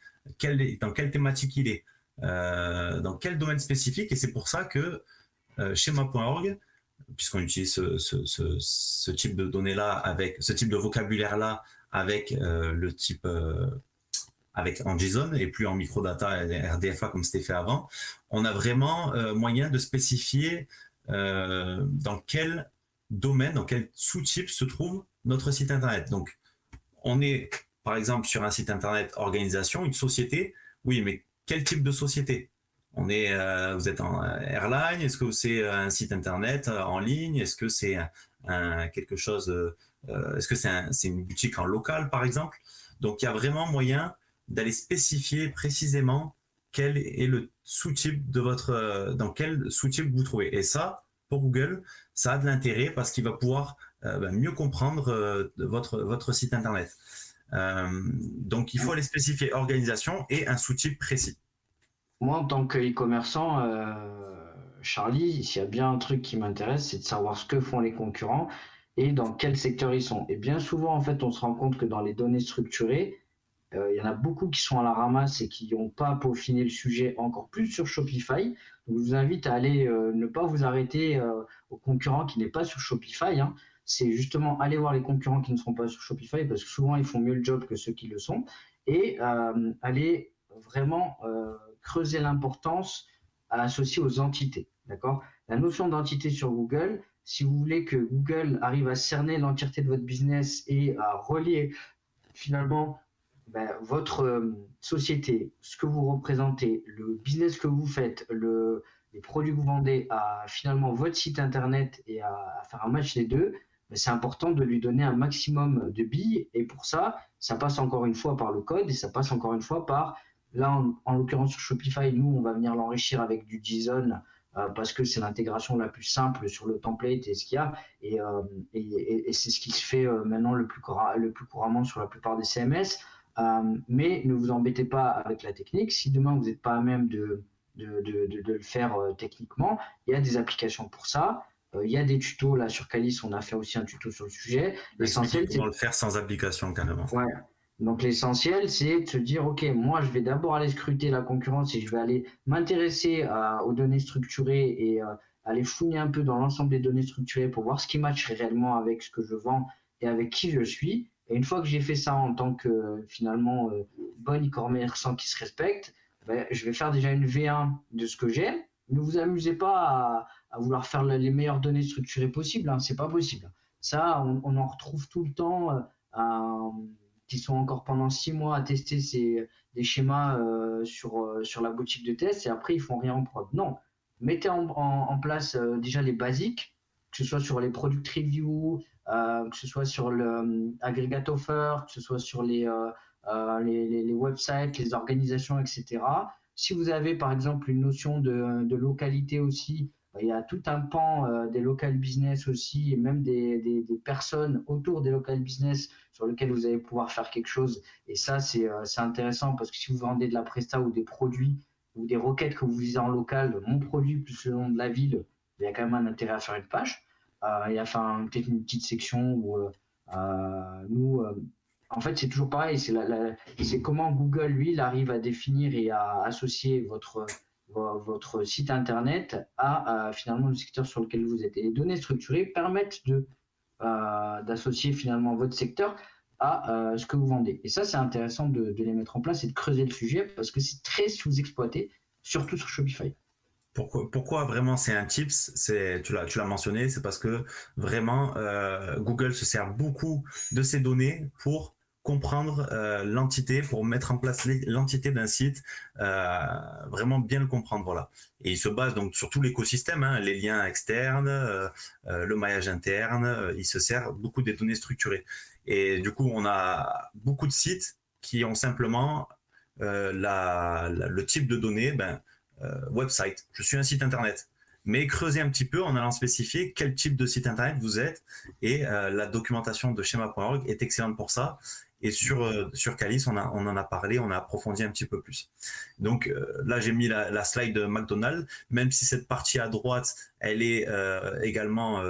Speaker 2: dans quelle thématique il est. dans quel domaine spécifique. Et c'est pour ça que Schema.org, puisqu'on utilise ce type de données-là, avec ce type de vocabulaire-là, avec le type avec en JSON et plus en microdata et RDFA comme c'était fait avant, on a vraiment moyen de spécifier dans quel domaine, dans quel sous-type se trouve notre site internet. Donc, on est par exemple sur un site internet organisation, une société. Oui, mais quel type de société? Vous êtes en airline? Est-ce que c'est un site internet en ligne? Est-ce que c'est quelque chose? Est-ce que c'est une boutique en local, par exemple? Donc, il y a vraiment moyen d'aller spécifier précisément quel est le sous-type de dans quel sous-type vous trouvez. Et ça, pour Google, ça a de l'intérêt parce qu'il va pouvoir mieux comprendre votre site internet. Donc, il faut aller spécifier organisation et un sous-type précis.
Speaker 3: Moi, en tant qu'e-commerçant, Charlie, s'il y a bien un truc qui m'intéresse, c'est de savoir ce que font les concurrents et dans quel secteur ils sont. Et bien souvent, en fait, on se rend compte que dans les données structurées, il y en a beaucoup qui sont à la ramasse et qui n'ont pas peaufiné le sujet encore plus sur Shopify. Donc, je vous invite à aller ne pas vous arrêter aux concurrents qui n'est pas sur Shopify. Hein. C'est justement aller voir les concurrents qui ne seront pas sur Shopify parce que souvent, ils font mieux le job que ceux qui le sont. Et aller vraiment creuser l'importance à associer aux entités. D'accord ? La notion d'entité sur Google, si vous voulez que Google arrive à cerner l'entièreté de votre business et à relier finalement votre société, ce que vous représentez, le business que vous faites, les produits que vous vendez à finalement votre site internet et à faire un match des deux, c'est important de lui donner un maximum de billes. Et pour ça, ça passe encore une fois par le code et ça passe encore une fois par, là en l'occurrence sur Shopify, nous on va venir l'enrichir avec du JSON parce que c'est l'intégration la plus simple sur le template et ce qu'il y a. Et c'est ce qui se fait maintenant le plus couramment sur la plupart des CMS. Mais ne vous embêtez pas avec la technique. Si demain vous n'êtes pas à même de le faire techniquement, il y a des applications pour ça. Il y a des tutos là sur Calis, on a fait aussi un tuto sur le sujet.
Speaker 2: L'essentiel, c'est de le faire sans application carrément.
Speaker 3: Ouais. Donc l'essentiel, c'est de se dire, ok, moi je vais d'abord aller scruter la concurrence et je vais aller m'intéresser aux données structurées et aller fouiller un peu dans l'ensemble des données structurées pour voir ce qui match réellement avec ce que je vends et avec qui je suis. Et une fois que j'ai fait ça en tant que finalement bon e-commerçant qui se respecte, je vais faire déjà une V1 de ce que j'ai. Ne vous amusez pas à vouloir faire les meilleures données structurées possibles, hein, c'est pas possible. Ça, on en retrouve tout le temps qui sont encore pendant 6 mois à tester des schémas sur la boutique de test et après ils font rien en prod. Non, mettez en place déjà les basiques, que ce soit sur les product reviews, que ce soit sur le aggregate offer, que ce soit sur les websites, les organisations, etc. Si vous avez par exemple une notion de localité aussi, il y a tout un pan des local business aussi, et même des personnes autour des local business sur lesquelles vous allez pouvoir faire quelque chose. Et ça, c'est intéressant parce que si vous vendez de la presta ou des produits ou des requêtes que vous visez en local, mon produit plus le nom de la ville, il y a quand même un intérêt à faire une page. Il y a peut-être une petite section où nous, en fait, c'est toujours pareil. C'est comment Google, lui, il arrive à définir et à associer votre site internet à finalement le secteur sur lequel vous êtes. Et les données structurées permettent d'associer finalement votre secteur à ce que vous vendez. Et ça, c'est intéressant de les mettre en place et de creuser le sujet parce que c'est très sous-exploité, surtout sur Shopify.
Speaker 2: Pourquoi vraiment c'est un tips? Tu l'as mentionné, c'est parce que vraiment Google se sert beaucoup de ces données pour comprendre l'entité, pour mettre en place l'entité d'un site, vraiment bien le comprendre, voilà. Et il se base donc sur tout l'écosystème, hein, les liens externes, le maillage interne, il se sert beaucoup des données structurées. Et du coup, on a beaucoup de sites qui ont simplement le type de données, website, je suis un site internet. Mais creusez un petit peu en allant spécifier quel type de site internet vous êtes. Et la documentation de Schema.org est excellente pour ça. Et sur Calis, on en a parlé, on a approfondi un petit peu plus. Donc là, j'ai mis la slide de McDonald's, même si cette partie à droite, elle est également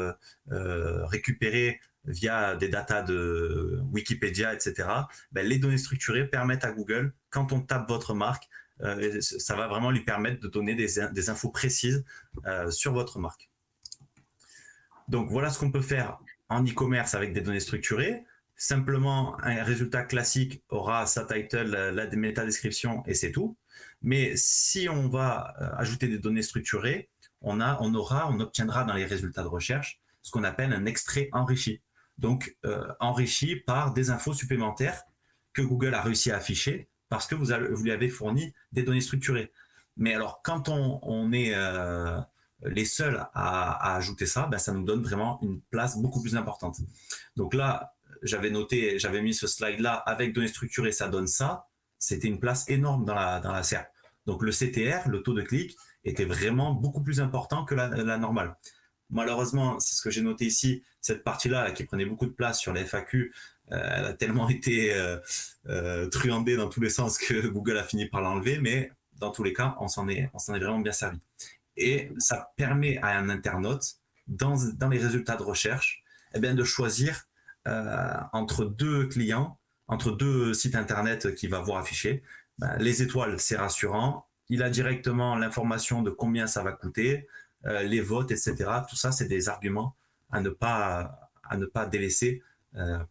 Speaker 2: récupérée via des datas de Wikipédia, etc. Les données structurées permettent à Google, quand on tape votre marque, Ça va vraiment lui permettre de donner des infos précises sur votre marque. Donc voilà ce qu'on peut faire en e-commerce avec des données structurées. Simplement, un résultat classique aura sa title, la métadescription et c'est tout. Mais si on va ajouter des données structurées, on obtiendra dans les résultats de recherche ce qu'on appelle un extrait enrichi. Donc enrichi par des infos supplémentaires que Google a réussi à afficher parce que vous lui avez fourni des données structurées. Mais alors, quand on est les seuls à ajouter ça, ben, ça nous donne vraiment une place beaucoup plus importante. Donc là, j'avais mis ce slide-là avec données structurées, ça donne ça. C'était une place énorme dans la SERP. Donc le CTR, le taux de clic, était vraiment beaucoup plus important que la normale. Malheureusement, c'est ce que j'ai noté ici, cette partie-là qui prenait beaucoup de place sur les FAQ, elle a tellement été truandée dans tous les sens que Google a fini par l'enlever, mais dans tous les cas, on s'en est vraiment bien servi. Et ça permet à un internaute, dans les résultats de recherche, eh bien, de choisir entre deux clients, entre deux sites internet qu'il va voir afficher. Ben, les étoiles, c'est rassurant. Il a directement l'information de combien ça va coûter, les votes, etc. Tout ça, c'est des arguments à ne pas délaisser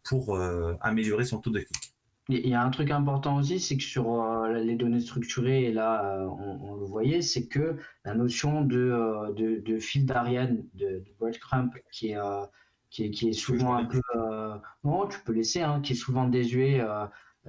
Speaker 2: pour améliorer son taux de clic.
Speaker 3: Il y a un truc important aussi, c'est que sur les données structurées, et là on le voyait, c'est que la notion de fil d'Ariane, de breadcrumb, qui est souvent un peu... non, tu peux laisser, hein, qui est souvent désuet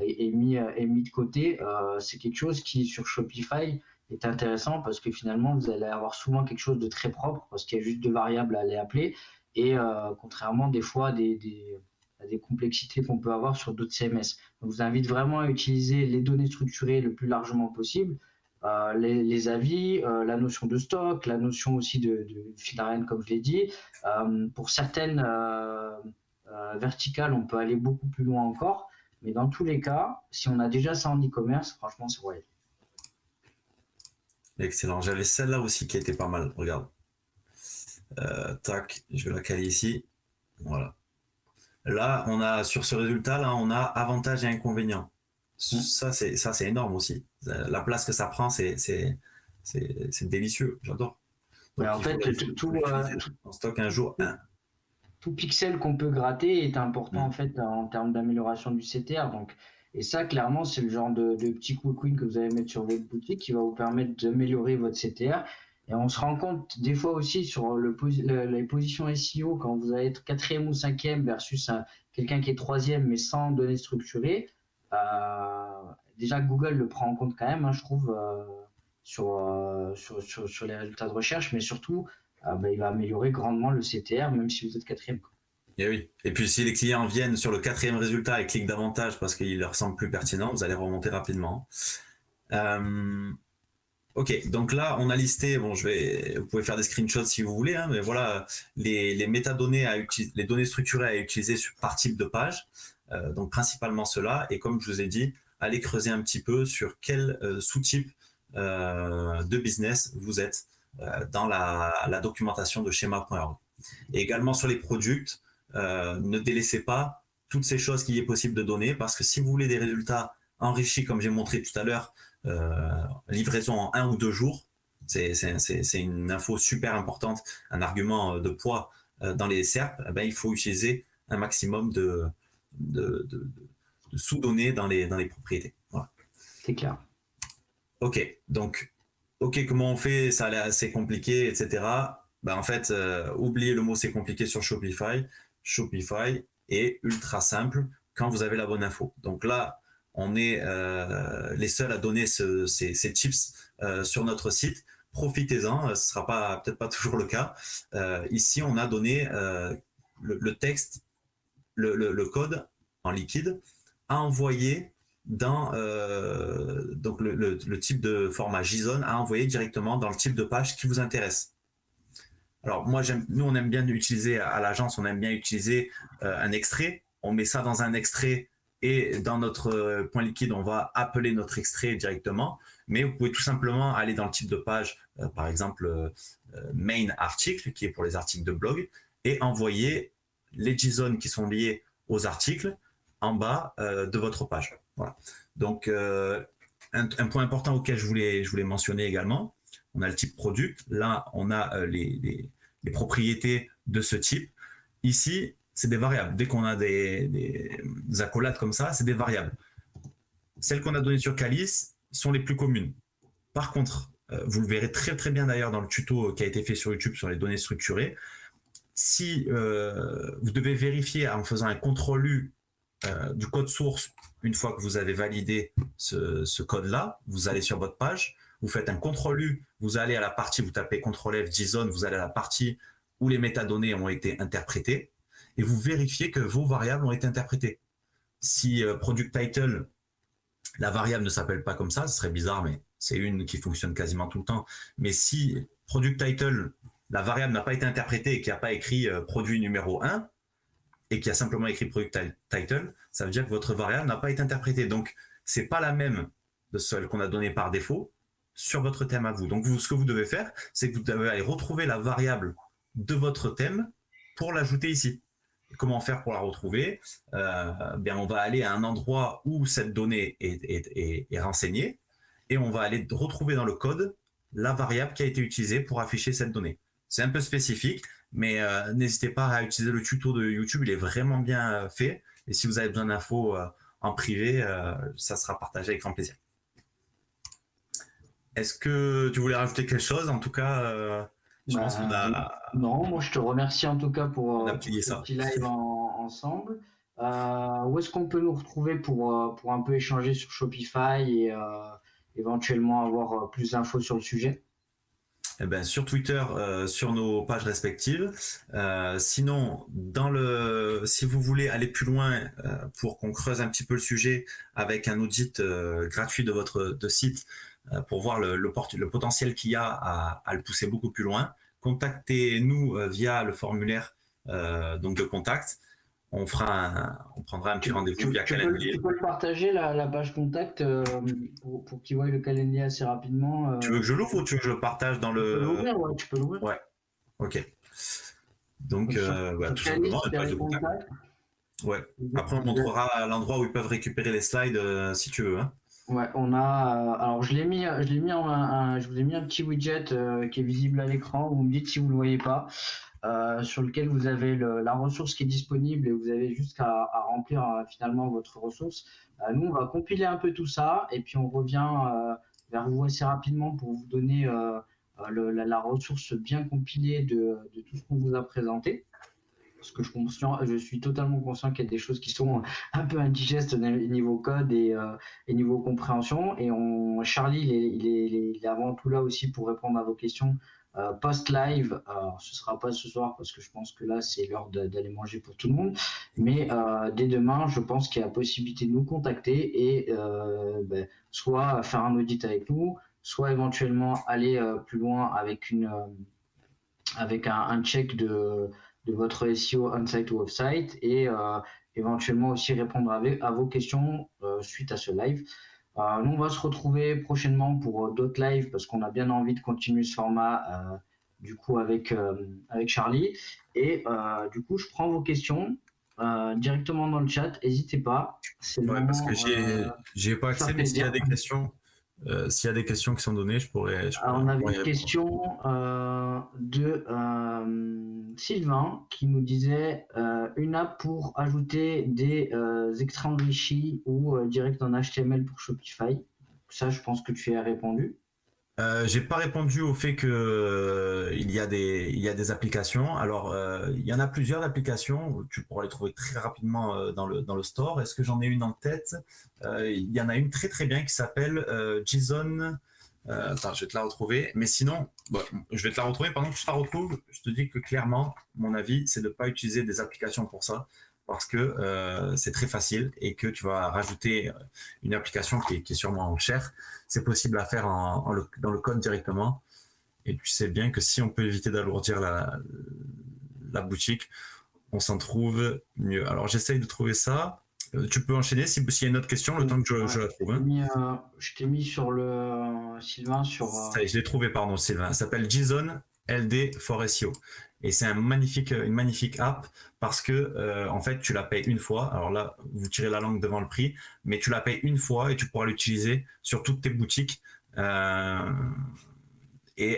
Speaker 3: et mis de côté, c'est quelque chose qui, sur Shopify, est intéressant parce que finalement, vous allez avoir souvent quelque chose de très propre parce qu'il y a juste deux variables à les appeler et contrairement des fois à des complexités qu'on peut avoir sur d'autres CMS. Donc, je vous invite vraiment à utiliser les données structurées le plus largement possible, les avis, la notion de stock, la notion aussi de fil d'Ariane, comme je l'ai dit. Pour certaines verticales, on peut aller beaucoup plus loin encore, mais dans tous les cas, si on a déjà ça en e-commerce, franchement, c'est royal.
Speaker 2: Excellent. J'avais celle-là aussi qui était pas mal. Regarde. Tac, je vais la caler ici. Voilà. Là, on a sur ce résultat-là, on a avantages et inconvénients. Ça, c'est énorme aussi. La place que ça prend, c'est délicieux. J'adore.
Speaker 3: Ouais, en fait,
Speaker 2: en stock un jour.
Speaker 3: Tout pixel qu'on peut gratter est important en fait en termes d'amélioration du CTR. Donc, et ça, clairement, c'est le genre de petit quick win que vous allez mettre sur votre boutique qui va vous permettre d'améliorer votre CTR. Et on se rend compte des fois aussi sur les positions SEO, quand vous allez être 4e ou 5e versus quelqu'un qui est 3e mais sans données structurées. Déjà, Google le prend en compte quand même, hein, je trouve, sur les résultats de recherche, mais surtout, il va améliorer grandement le CTR, même si vous êtes 4e.
Speaker 2: Et oui. Et puis si les clients viennent sur le 4e résultat et cliquent davantage parce qu'il leur semble plus pertinent, vous allez remonter rapidement. Ok, donc là on a listé, bon vous pouvez faire des screenshots si vous voulez, hein, mais voilà les métadonnées les données structurées à utiliser par type de page, donc principalement cela, et comme je vous ai dit, allez creuser un petit peu sur quel sous-type de business vous êtes dans la documentation de schema.org. Et également sur les produits, ne délaissez pas toutes ces choses qu'il est possible de donner, parce que si vous voulez des résultats enrichis, comme j'ai montré tout à l'heure, livraison en 1 ou 2 jours, c'est une info super importante, un argument de poids dans les SERP. Eh ben, il faut utiliser un maximum de sous-données dans les propriétés. Voilà.
Speaker 3: C'est clair.
Speaker 2: Ok, donc comment on fait, ça a l'air assez compliqué, etc. Ben, en fait, oubliez le mot c'est compliqué sur Shopify. Shopify est ultra simple quand vous avez la bonne info. Donc là, on est les seuls à donner ces tips sur notre site. Profitez-en, ce sera peut-être pas toujours le cas. Ici, on a donné le texte, le code en liquide à envoyer dans donc le type de format JSON à envoyer directement dans le type de page qui vous intéresse. Alors nous on aime bien utiliser à l'agence, on aime bien utiliser un extrait. On met ça dans un extrait et dans notre point liquide, on va appeler notre extrait directement. Mais vous pouvez tout simplement aller dans le type de page, par exemple main article, qui est pour les articles de blog, et envoyer les JSON qui sont liés aux articles en bas de votre page. Voilà. Donc un point important auquel je voulais mentionner également, on a le type product. Là, on a les propriétés de ce type. Ici, c'est des variables. Dès qu'on a des accolades comme ça, c'est des variables. Celles qu'on a données sur Calis sont les plus communes. Par contre, vous le verrez très très bien d'ailleurs dans le tuto qui a été fait sur YouTube sur les données structurées. Si vous devez vérifier en faisant un contrôle-U du code source, une fois que vous avez validé ce code-là, vous allez sur votre page, vous faites un contrôle-U, vous allez à la partie, vous tapez CTRL F JSON, vous allez à la partie où les métadonnées ont été interprétées et vous vérifiez que vos variables ont été interprétées. Si product title, la variable ne s'appelle pas comme ça, ce serait bizarre, mais c'est une qui fonctionne quasiment tout le temps. Mais si product title, la variable n'a pas été interprétée et qu'il n'y a pas écrit produit numéro 1 et qu'il y a simplement écrit product title, ça veut dire que votre variable n'a pas été interprétée. Donc, ce n'est pas la même de celle qu'on a donnée par défaut sur votre thème à vous. Donc, ce que vous devez faire, c'est que vous devez aller retrouver la variable de votre thème pour l'ajouter ici. Et comment faire pour la retrouver? Bien, on va aller à un endroit où cette donnée est renseignée et on va aller retrouver dans le code la variable qui a été utilisée pour afficher cette donnée. C'est un peu spécifique, mais n'hésitez pas à utiliser le tuto de YouTube, il est vraiment bien fait. Et si vous avez besoin d'infos en privé, ça sera partagé avec grand plaisir. Est-ce que tu voulais rajouter quelque chose? En tout cas, je pense qu'on a...
Speaker 3: Non, moi je te remercie en tout cas pour ce
Speaker 2: ça.
Speaker 3: petit live ensemble. Où est-ce qu'on peut nous retrouver pour un peu échanger sur Shopify et éventuellement avoir plus d'infos sur le sujet?
Speaker 2: Eh ben, sur Twitter, sur nos pages respectives. Sinon, si vous voulez aller plus loin pour qu'on creuse un petit peu le sujet avec un audit gratuit de votre site pour voir le potentiel qu'il y a à le pousser beaucoup plus loin, contactez-nous via le formulaire donc de contact. On prendra un petit rendez-vous via calendrier.
Speaker 3: Tu peux le partager, la page contact, pour qu'ils voient le calendrier assez rapidement.
Speaker 2: Tu veux que je l'ouvre ou tu veux que je le partage dans le...
Speaker 3: Tu peux l'ouvrir.
Speaker 2: Ouais, ok. Donc, tout simplement, une page de contact. Ouais. Après, on montrera l'endroit où ils peuvent récupérer les slides si tu veux. Hein.
Speaker 3: Ouais, on a. Alors, je vous ai mis un petit widget qui est visible à l'écran. Vous me dites si vous le voyez pas. Sur lequel vous avez la ressource qui est disponible et vous avez juste à remplir finalement votre ressource. Nous, on va compiler un peu tout ça et puis on revient vers vous assez rapidement pour vous donner la ressource bien compilée de tout ce qu'on vous a présenté. Parce que je suis totalement conscient qu'il y a des choses qui sont un peu indigestes niveau code et niveau compréhension. Et Charlie, il est avant tout là aussi pour répondre à vos questions. Post-live, ce sera pas ce soir parce que je pense que là c'est l'heure d'aller manger pour tout le monde, mais dès demain je pense qu'il y a la possibilité de nous contacter et soit faire un audit avec nous, soit éventuellement aller plus loin avec un check de votre SEO on-site ou off-site et éventuellement aussi répondre à vos questions suite à ce live. Nous, on va se retrouver prochainement pour d'autres lives parce qu'on a bien envie de continuer ce format du coup avec Charlie. Et du coup, je prends vos questions directement dans le chat. N'hésitez pas.
Speaker 2: Parce que j'y ai pas accès, mais s'il y a des questions, qui sont données, je pourrais
Speaker 3: on avait une question de Sylvain qui nous disait une app pour ajouter des extraits enrichis ou direct en HTML pour Shopify. Ça, je pense que tu y as répondu.
Speaker 2: J'ai pas répondu au fait que il y a des applications. Alors, il y en a plusieurs applications. Tu pourras les trouver très rapidement dans le store. Est-ce que j'en ai une en tête? Il y en a une très très bien qui s'appelle JSON. Attends, je vais te la retrouver. Mais sinon, je vais te la retrouver. Pendant que je te la retrouve, je te dis que clairement, mon avis, c'est de ne pas utiliser des applications pour ça. Parce que c'est très facile et que tu vas rajouter une application qui est sûrement chère. C'est possible à faire dans le code directement. Et tu sais bien que si on peut éviter d'alourdir la boutique, on s'en trouve mieux. Alors, j'essaye de trouver ça. Tu peux enchaîner s'il y a une autre question, le temps que je la trouve. Hein.
Speaker 3: Je t'ai mis sur le Sylvain.
Speaker 2: Ça y est, je l'ai trouvé, pardon, Sylvain. Ça s'appelle JSON LD for SEO. Et c'est une magnifique app parce que en fait tu la payes une fois. Alors là, vous tirez la langue devant le prix, mais tu la payes une fois et tu pourras l'utiliser sur toutes tes boutiques. Et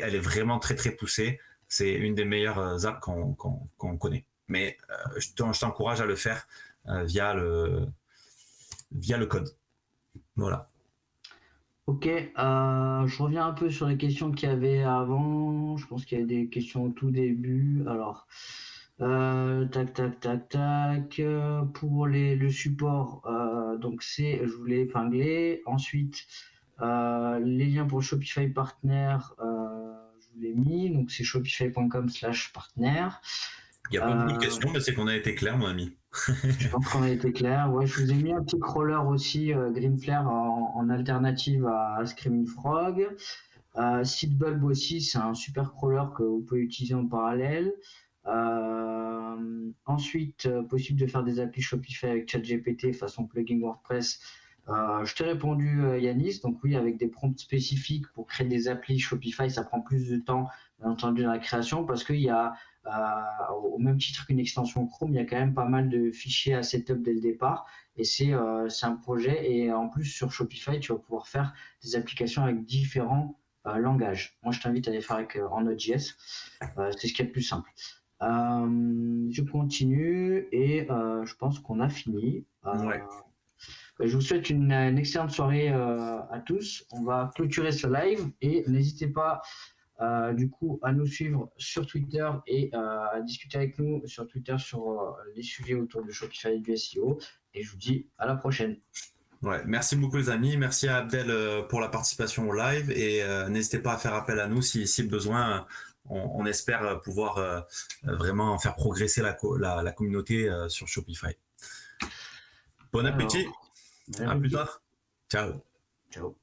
Speaker 2: elle est vraiment très très poussée. C'est une des meilleures apps qu'on connaît. Mais je t'encourage à le faire via le code. Voilà.
Speaker 3: Ok, je reviens un peu sur les questions qu'il y avait avant. Je pense qu'il y avait des questions au tout début. Alors, tac. Pour le support, donc je vous l'ai épinglé. Ensuite, les liens pour Shopify Partner, je vous l'ai mis. Donc, c'est shopify.com/partner.
Speaker 2: Il n'y a pas beaucoup de questions, mais c'est qu'on a été clair, mon ami.
Speaker 3: Je pense qu'on a été clair. Ouais, je vous ai mis un petit crawler aussi, Greenflare, en alternative à Screaming Frog. Seedbulb aussi, c'est un super crawler que vous pouvez utiliser en parallèle. Ensuite, possible de faire des applis Shopify avec ChatGPT façon plugin WordPress. Je t'ai répondu, Yanis. Donc oui, avec des prompts spécifiques pour créer des applis Shopify, ça prend plus de temps, bien entendu, dans la création, parce qu'il y a, au même titre qu'une extension Chrome, il y a quand même pas mal de fichiers à setup dès le départ. Et c'est un projet. Et en plus, sur Shopify, tu vas pouvoir faire des applications avec différents langages. Moi, je t'invite à les faire en Node.js. C'est ce qui est le plus simple. Je continue et je pense qu'on a fini.
Speaker 2: Ouais.
Speaker 3: Je vous souhaite une excellente soirée à tous. On va clôturer ce live et n'hésitez pas du coup à nous suivre sur Twitter et à discuter avec nous sur Twitter sur les sujets autour de Shopify et du SEO. Et je vous dis à la prochaine.
Speaker 2: Ouais, merci beaucoup les amis, merci à Abdel pour la participation au live et n'hésitez pas à faire appel à nous si besoin. On espère pouvoir vraiment faire progresser la communauté sur Shopify. Bon appétit, à plus tard. Ciao.
Speaker 3: Ciao.